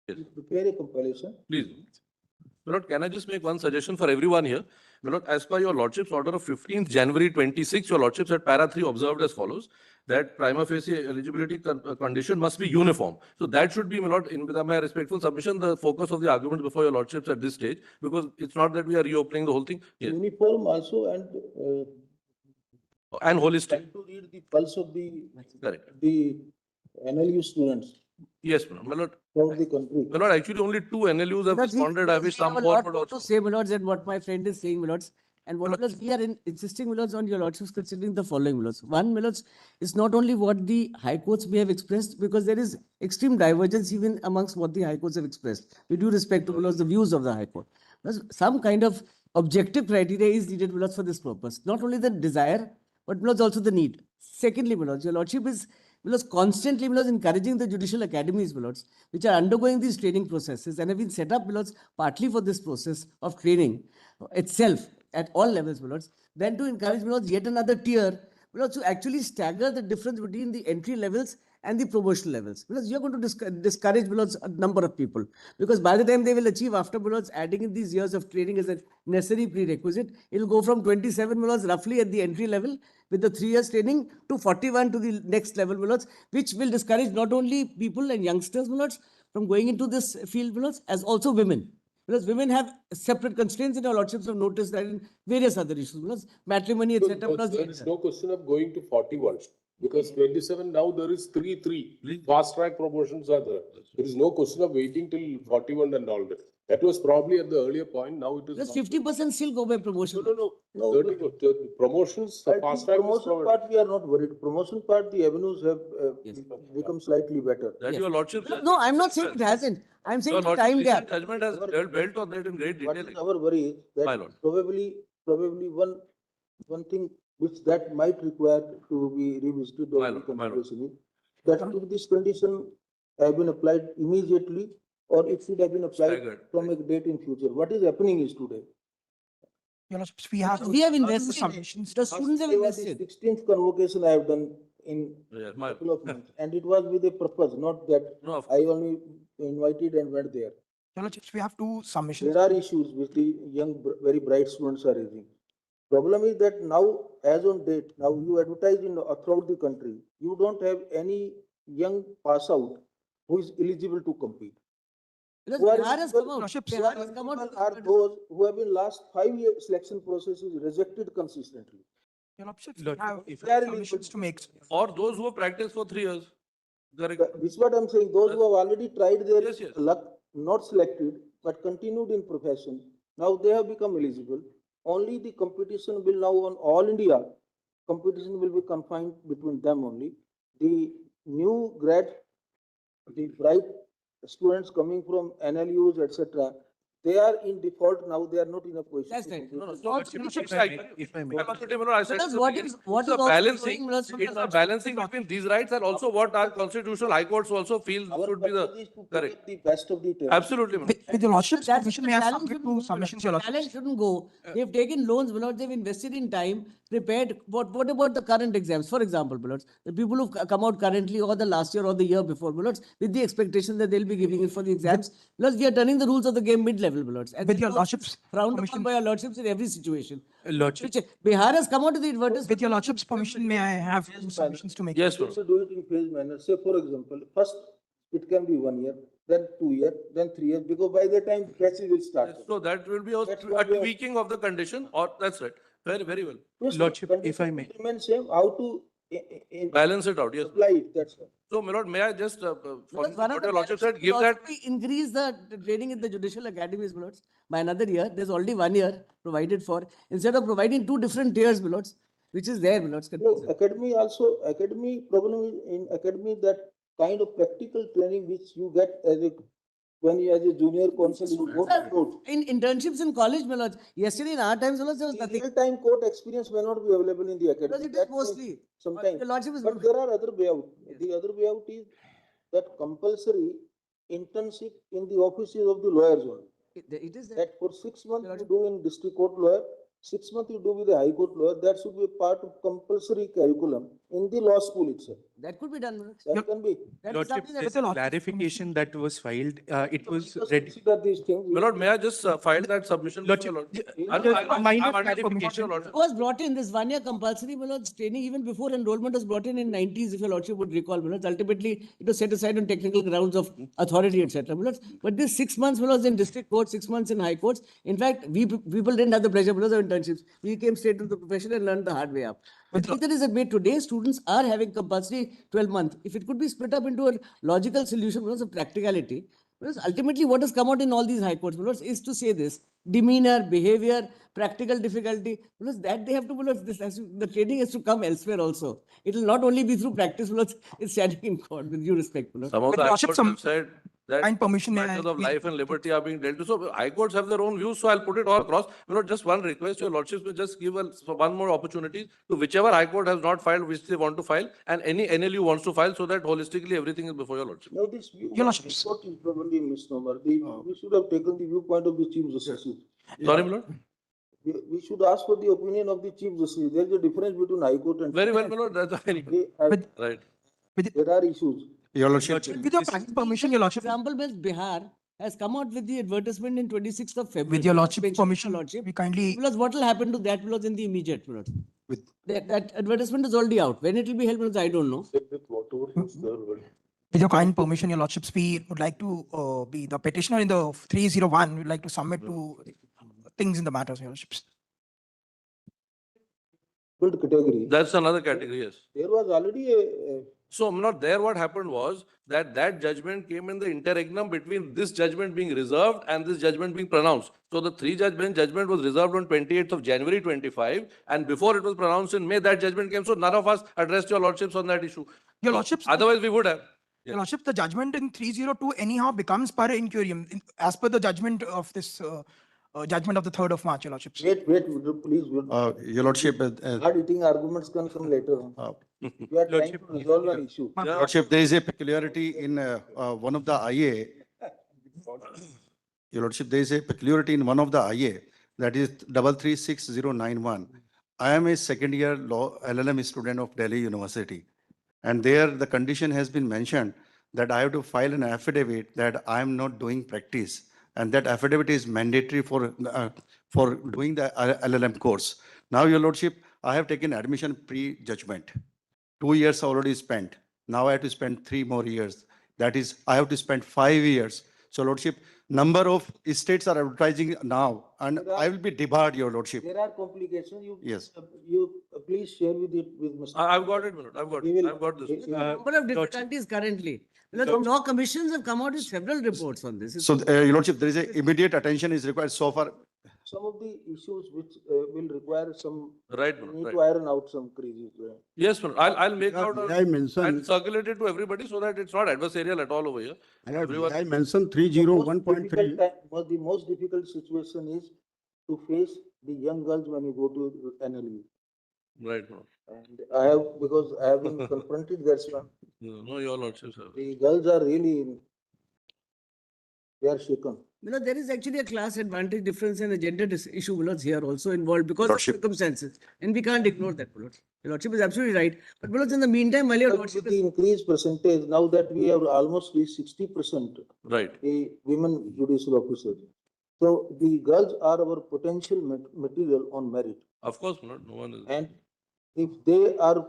Yes. Prepare a compilation. Please. My lord, can I just make one suggestion for everyone here? My lord, as per your lordship's order of 15th January 26, your lordships at para 3 observed as follows, that prima facie eligibility condition must be uniform. So that should be, my lord, in with my respectful submission, the focus of the argument before your lordships at this stage, because it's not that we are reopening the whole thing. Yes. Uniform also And holistic. trying to read the pulse of the NLU students. Yes, my lord. From the country. My lord, actually only 2 NLUs have responded. I wish some more would also. To say, my lords, and what my friend is saying, my lords, and what we are insisting, my lords, on your lordships considering the following, my lords. One, my lords, is not only what the high courts may have expressed, because there is extreme divergence even amongst what the high courts have expressed. We do respect to, my lords, the views of the high court. Some kind of objective criteria is needed, my lords, for this purpose. Not only the desire, but, my lords, also the need. Secondly, my lords, your lordship is constantly encouraging the judicial academies, my lords, which are undergoing these training processes and have been set up, my lords, partly for this process of training itself at all levels, my lords, then to encourage, my lords, yet another tier, my lords, to actually stagger the difference between the entry levels and the promotional levels. Because you're going to discourage, my lords, a number of people. Because by the time they will achieve after, my lords, adding in these years of training as a necessary prerequisite, it will go from 27, my lords, roughly at the entry level with the 3 years training to 41 to the next level, my lords, which will discourage not only people and youngsters, my lords, from going into this field, my lords, as also women. Because women have separate constraints in our lordships have noticed that in various other issues, because matrimony, etc. There is no question of going to 41. Because 27 now there is 3 fast track promotions are there. There is no question of waiting till 41 and all that. That was probably at the earlier point. Now it is. Because 50% still go by promotion. No. 30 promotions. Fast track promotion part we are not worried. Promotion part the avenues have become slightly better. That your lordship. No, I'm not saying it hasn't. I'm saying the time recent gap. judgment has dealt on that in great detail. What is our worry is that probably one thing which that might require to be revisited or reconsidered, that if this condition have been applied immediately or it should have been applied from a date in future. What is happening is today. We have invested. The students have invested. 16th convocation I have done in a couple of months, and it was with a purpose, not that I only invited and went there. We have 2 submissions. There are issues which the young, very bright students are raising. Problem is that now, as on date, now you advertise in throughout the country, you don't have any young pass out who is eligible to compete. Bihar has come out. Are those who have been last 5-year selection processes rejected consistently. Submissions to make. Or those who have practiced for 3 years. This is what I'm saying. Those who have already tried their luck, not selected, but continued in profession, now they have become eligible. Only the competition will now on all India, competition will be confined between them only. The new grad, the bright students coming from NLUs, etc., they are in default now. They are not in a position. That's right. If I may. I said it's a balancing between these rights and also what our constitutional high courts also feel should be the correct. The best of the terms. Absolutely. With your lordship's permission, may I submit 2 submissions, your lordship? Talent shouldn't go. They've taken loans, my lords, they've invested in time, prepared. What about the current exams? For example, my lords, the people who've come out currently or the last year or the year before, my lords, with the expectation that they'll be giving it for the exams. Lords, we are turning the rules of the game mid-level, my lords. And with your lordship's frowned upon by our lordships in every situation. Lordship. Bihar has come out to the advertisement. With your lordship's permission, may I have 2 submissions to make? Yes, sir. Do it in phase manner. Say, for example, first it can be 1 year, then 2 years, then 3 years, because by the time batches will start. So that will be a tweaking of the condition, or that's right. Very, very well. Lordship, if I may. Same, how to balance it out, yes. Apply it, that's all. So, my lord, may I just, what One of your the lordship said, give that. We increase the training in the judicial academies, my lords, by another year. There's already 1 year provided for. Instead of providing 2 different tiers, my lords, which is there, my lords. No, academy problem is in academy that kind of practical training which you get as a when you as a junior counsel you go to court. In internships in college, my lords, yesterday in our times, my lords, there was nothing. Real-time court experience may not be available in the academy. Because it is mostly. Sometimes. The lordship is but there are other way out. The other way out is that compulsory internship in the offices of the lawyers only. It is that for 6 months you do in district court lawyer, 6 months you do with the high court lawyer. That should be a part of compulsory curriculum in the law school itself. That could be done, my lords. That can be. That is Lordship, something that there's a clarification that was filed. It was ready. Consider these things. My lord, may I just file that submission? Lordship, minor clarification. It was brought in, this 1 year compulsory, my lords, training even before enrollment was brought in 90s, if your lordship would recall, my lords. Ultimately, it was set aside on technical grounds of authority, etc. My lords. But this 6 months, my lords, in district court, 6 months in high courts. In fact, we people didn't have the pleasure, my lords, of internships. We came straight to the profession and learned the hard way up. The reason is that today students are having compulsory 12 months. If it could be split up into a logical solution, my lords, of practicality, because ultimately what has come out in all these high courts, my lords, is to say this: demeanor, behavior, practical difficulty, because that they have to, my lords, the training has to come elsewhere also. It will not only be through practice, my lords, it's standing in court, with due respect, my lords. Some of the high courts have said that and permission, matters of life and liberty are being dealt with. So high courts have their own views, so I'll put it all across. You know, just one request, your lordships will just give one more opportunity to whichever high court has not filed, which they want to file, and any NLU wants to file, so that holistically everything is before your lordship. Now this view, what is probably a misnomer. We should have taken the viewpoint of the Chief Justice. Sorry, my lord? We should ask for the opinion of the Chief Justice. There is a difference between High Court and. Very well, my lord, that's very right. There are issues. Your lordship, with your permission, your lordship. Example, Bihar has come out with the advertisement in 26th of February. With your lordship permission, we kindly. Because what will happen to that was in the immediate, that advertisement is already out. When it will be held, I don't know. With your kind permission, your lordships, we would like to be the petitioner in the 301. We'd like to submit to things in the matters, your lordships. Good category. That's another category, yes. There was already a. So, not there, what happened was that judgment came in the interregnum between this judgment being reserved and this judgment being pronounced. So, the 3-judge bench judgment was reserved on 28th of January 25, and before it was pronounced in May, that judgment came. So, none of us addressed your lordships on that issue. Your lordships. Otherwise, we would have. Your lordship, the judgment in 302 anyhow becomes per incurium as per the judgment of this judgment of the 3rd of March, your lordships. Wait, please. Your lordship. Hard eating arguments can come later on. We are trying to resolve an issue. Lordship, there is a peculiarity in one of the IA. Your lordship, there is a peculiarity in one of the IA, that is 336091. I am a second-year law LLM student of Delhi University, and there the condition has been mentioned that I have to file an affidavit that I am not doing practice, and that affidavit is mandatory for doing the LLM course. Now, your lordship, I have taken admission pre-judgment. 2 years already spent. Now I have to spend 3 more years. That is, I have to spend 5 years. So, lordship, number of states are advertising now, and I will be debarred, your lordship. There are complications. Yes. You please share with it with Mr. I've got it, my lord. I've got this. Number of difficulties currently. Law commissions have come out with several reports on this. So, your lordship, there is a immediate attention is required so far. Some of the issues which will require some. Right, we need right. to iron out some creases. Yes, ma'am. I'll make out I mentioned. and circulate it to everybody so that it's not adversarial at all over here. I mentioned 301.3. The most difficult situation is to face the young girls when you go to NLU. Right, ma'am. And because I have been confronted, that's why. No, your lordship, sir. The girls are really, they are shaken. There is actually a class advantage difference and a gender issue here also involved because of circumstances. And we can't ignore that, Your lordship is absolutely right. But in the meantime, while your lordship with the increased percentage, now that we have almost reached 60%. Right. The women judicial officers. So the girls are our potential material on merit. Of course, no one is. And if they are,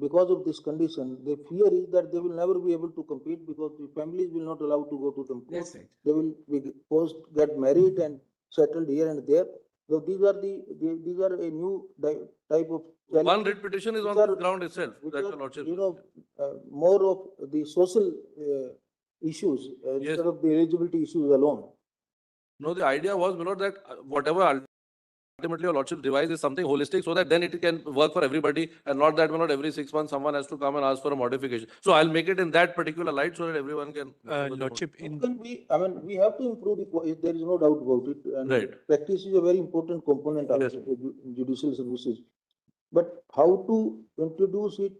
because of this condition, the fear is that they will never be able to compete because the families will not allow to go to them. That's right. They will be forced to get married and settled here and there. So these are a new type of. One writ petition is on the ground itself. That's your lordship. More of the social issues instead of the eligibility issues alone. No, the idea was, my lord, that whatever ultimately your lordship devise is something holistic so that then it can work for everybody and not that, my lord, every 6 months someone has to come and ask for a modification. So I'll make it in that particular light so that everyone can. Lordship, we have to improve it. There is no doubt about it. And right. Practice is a very important component of judicial services. But how to introduce it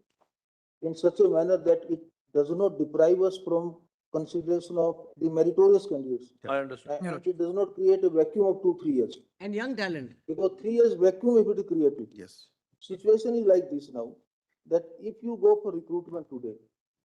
in such a manner that it does not deprive us from consideration of the meritorious candidates. I understand. And it does not create a vacuum of 2-3 years. And young talent. Because 3 years vacuum if it is created. Yes. Situation is like this now. that if you go for recruitment today,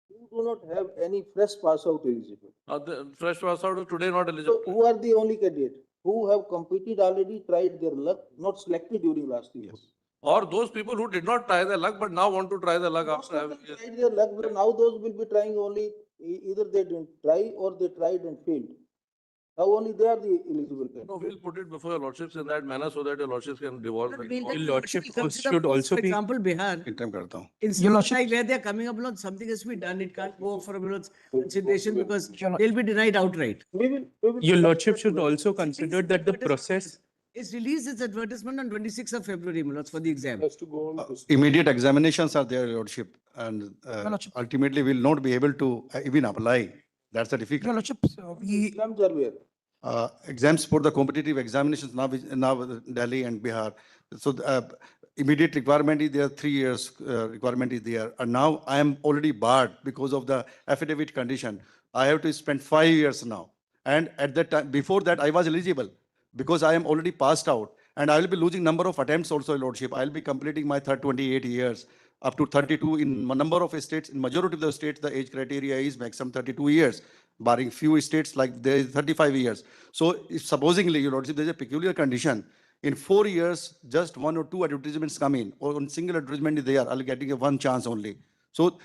you do not have any fresh pass out eligible. The fresh pass out of today not So eligible. who are the only candidate who have competed already, tried their luck, not selected during last years? Or those people who did not try their luck but now want to try their luck Most after of them having. tried their luck, but now those will be trying only, either they didn't try or they tried and failed. Now only they are the eligible candidates. No, we'll put it before your lordships in that manner so that your lordships can devolve. But it. we'll then lordship consider, should for also be- example, Bihar. Interim करता हूँ. In Your states like where they're coming up, something has to be done. It can't go for a consideration because they'll be denied outright. We will Your lordship should also consider that the process. It's released its advertisement on 26th of February, my lords, for the exam. Has to go on. Immediate examinations are there, Your Lordship, and Lordship. ultimately will not be able to even apply. That's the Your difficult. Lordship, we, exams are where? Exams for the competitive examinations now Delhi and Bihar. So immediate requirement is there, 3 years requirement is there. And now I am already barred because of the affidavit condition. I have to spend 5 years now. And at that time, before that, I was eligible because I am already passed out. And I will be losing number of attempts also, Your Lordship. I will be completing my 28 years, up to 32 in a number of states. In majority of the states, the age criteria is maximum 32 years, barring few states like there is 35 years. So if supposingly, Your Lordship, there is a peculiar condition. In 4 years, just 1 or 2 advertisements come in, or one single advertisement is there, I'll getting a one chance only. So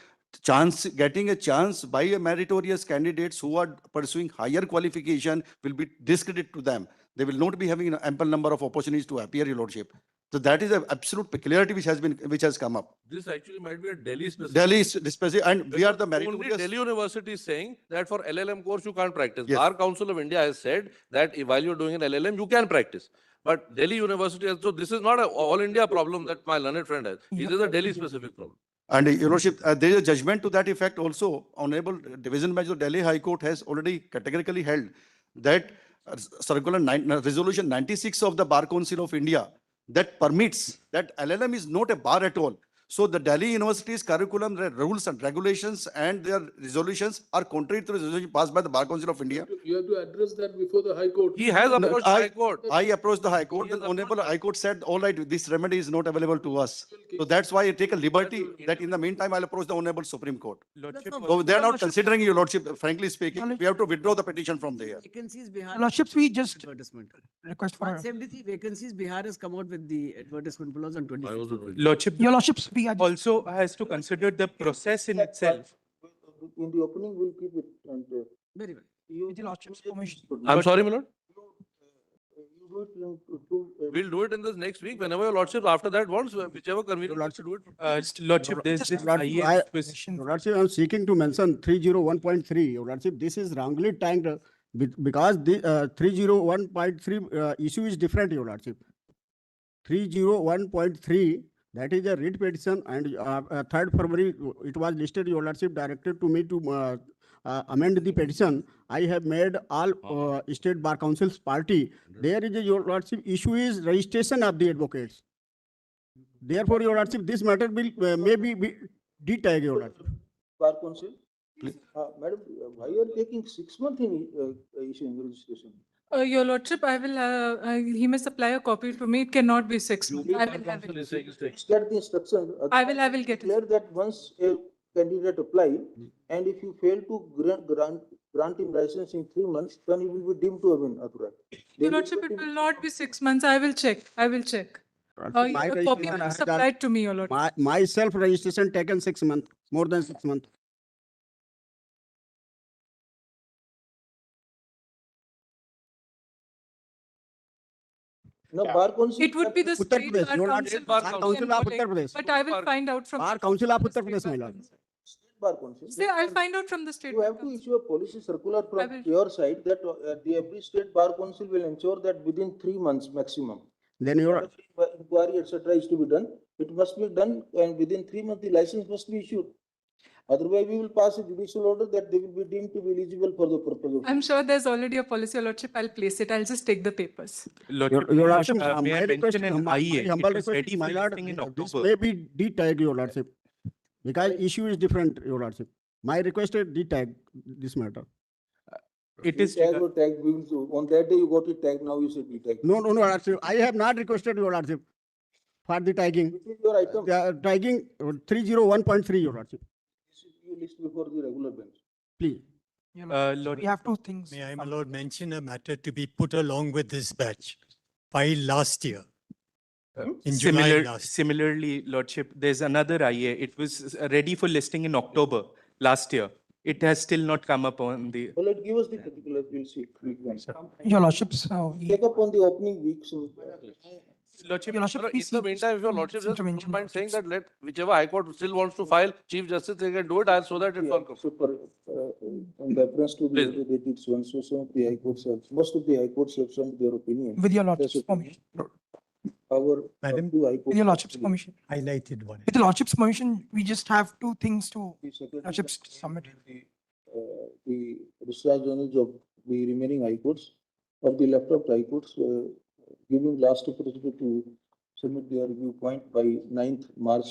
getting a chance by a meritorious candidates who are pursuing higher qualification will be discredit to them. They will not be having an ample number of opportunities to appear, Your Lordship. So that is an absolute peculiarity which has come up. This actually might be a Delhi specific. Delhi is specific, and we are the Only meritorious. Delhi University is saying that for LLM course you can't practice. Yes. Bar Council of India has said that while you're doing an LLM you can practice. But Delhi University has, so this is not an all India problem that my learned friend has. This is a Delhi specific problem. And Your Lordship, there is a judgment to that effect also. Honorable Division Bench of Delhi High Court has already categorically held that Resolution 96 of the Bar Council of India that permits that LLM is not a bar at all. So the Delhi University's curriculum, their rules and regulations and their resolutions are contrary to the resolution passed by the Bar Council of India. You have to address that before the High Court. He has approached the High Court. I approached the High Court. The Honorable High Court said, all right, this remedy is not available to us. So that's why I take a liberty that in the meantime, I'll approach the Honorable Supreme Court. So they're not considering, Your Lordship, frankly speaking. We have to withdraw the petition from there. Vacancies Bihar. Your Lordships, we just Advertisement. request for. 173 vacancies Bihar has come out with the advertisement clause on 26th. Lordship Your Lordships, we are. also has to consider the process in itself. In the opening, we'll keep it and. Very well. With the Lordship's permission. I'm sorry, my lord. You do it in two. We'll do it in this next week whenever your lordship after that wants, whichever convenient wants to do it. Lordship, there's this IA position. Your Lordship, I'm seeking to mention 301.3. Your Lordship, this is wrongly tagged because the 301.3 issue is different, Your Lordship. 301.3, that is a writ petition, and 3rd February, it was listed, Your Lordship directed to me to amend the petition. I have made all state bar councils party. There is a, Your Lordship, issue is registration of the advocates. Therefore, Your Lordship, this matter will maybe be de-tag, Your Lordship. Bar Council. Madam, why you are taking 6 months in issuing registration? Your Lordship, I will, he may supply a copy to me. It cannot be 6 months. I will have it. Get the instruction. I will get it. Clear that once a candidate apply, and if you fail to grant him license in 3 months, then he will be deemed to have been authorized. Your Lordship, it will not be 6 months. I will check. My A copy will be supplied to me, Your Lordship. My self-registration taken 6 months, more than 6 months. No, Bar Council. It would be the Uttar state Pradesh, bar Your council. Lordship, Bar Council of Uttar Pradesh. But I will find out from. Bar Council of Uttar Pradesh, my lord. State Bar Council. See, I'll find out from the state. You have to issue a policy circular from your side that every state bar council will ensure that within 3 months maximum. Then your inquiry, etc. is to be done. It must be done, and within 3 months the license must be issued. Otherwise, we will pass a judicial order that they will be deemed to be eligible for the purpose of. I'm sure there's already a policy, Your Lordship. I'll place it. I'll just take the papers. Your Lordship, may I my request, mention an my IA? humble It was request, ready my for lord, listing in this October. may be de-tagged, Your Lordship. Because issue is different, Your Lordship. My request is de-tag this matter. It is tag or tag. We will, on that day you got it tagged. Now you said be tagged. No, Your Lordship. I have not requested, Your Lordship. for the tagging. Which is your item? Tagging 301.3, Your Lordship. You list before the regular bench. Please. Lord, we have two things. May I, my lord, mention a matter to be put along with this batch, filed last year. In July last. Similarly, Lordship, there's another IA. It was ready for listing in October last year. It has still not come up on the. Well, give us the particulars, we'll see. Your Lordships, Take up on the opening week, so. Lordship, Your Lordship, in please the see- meantime, if your Lordship just intervention, don't mind saying that let whichever High Court still wants to file, Chief Justice, they can do it so that it's all. Super, in reference to the Please. order dated so and so, some of the high courts have, most of the high courts have sent their opinion. With your Their Lordship's opinion. permission. Our Madam, two high With courts. your Lordship's permission. Highlighted one. With the Lordship's permission, we just have two things to The secretary Lordship's submit. The discharge journals of the remaining high courts, of the left of high courts, giving last opportunity to submit their review point by 9th March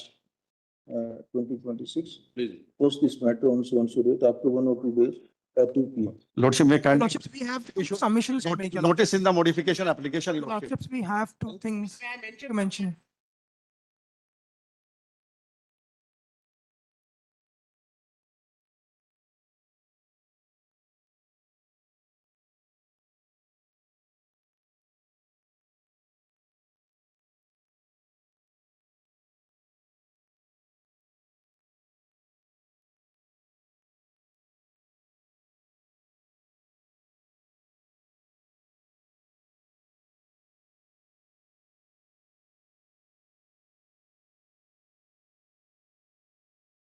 2026. Please. Post this matter on so and so date after 1 or 2 days at 2 p.m. Lordship, may kindly Lordships, we have two submissions to make. Your notice in the modification application. Lordships, we have two things to mention.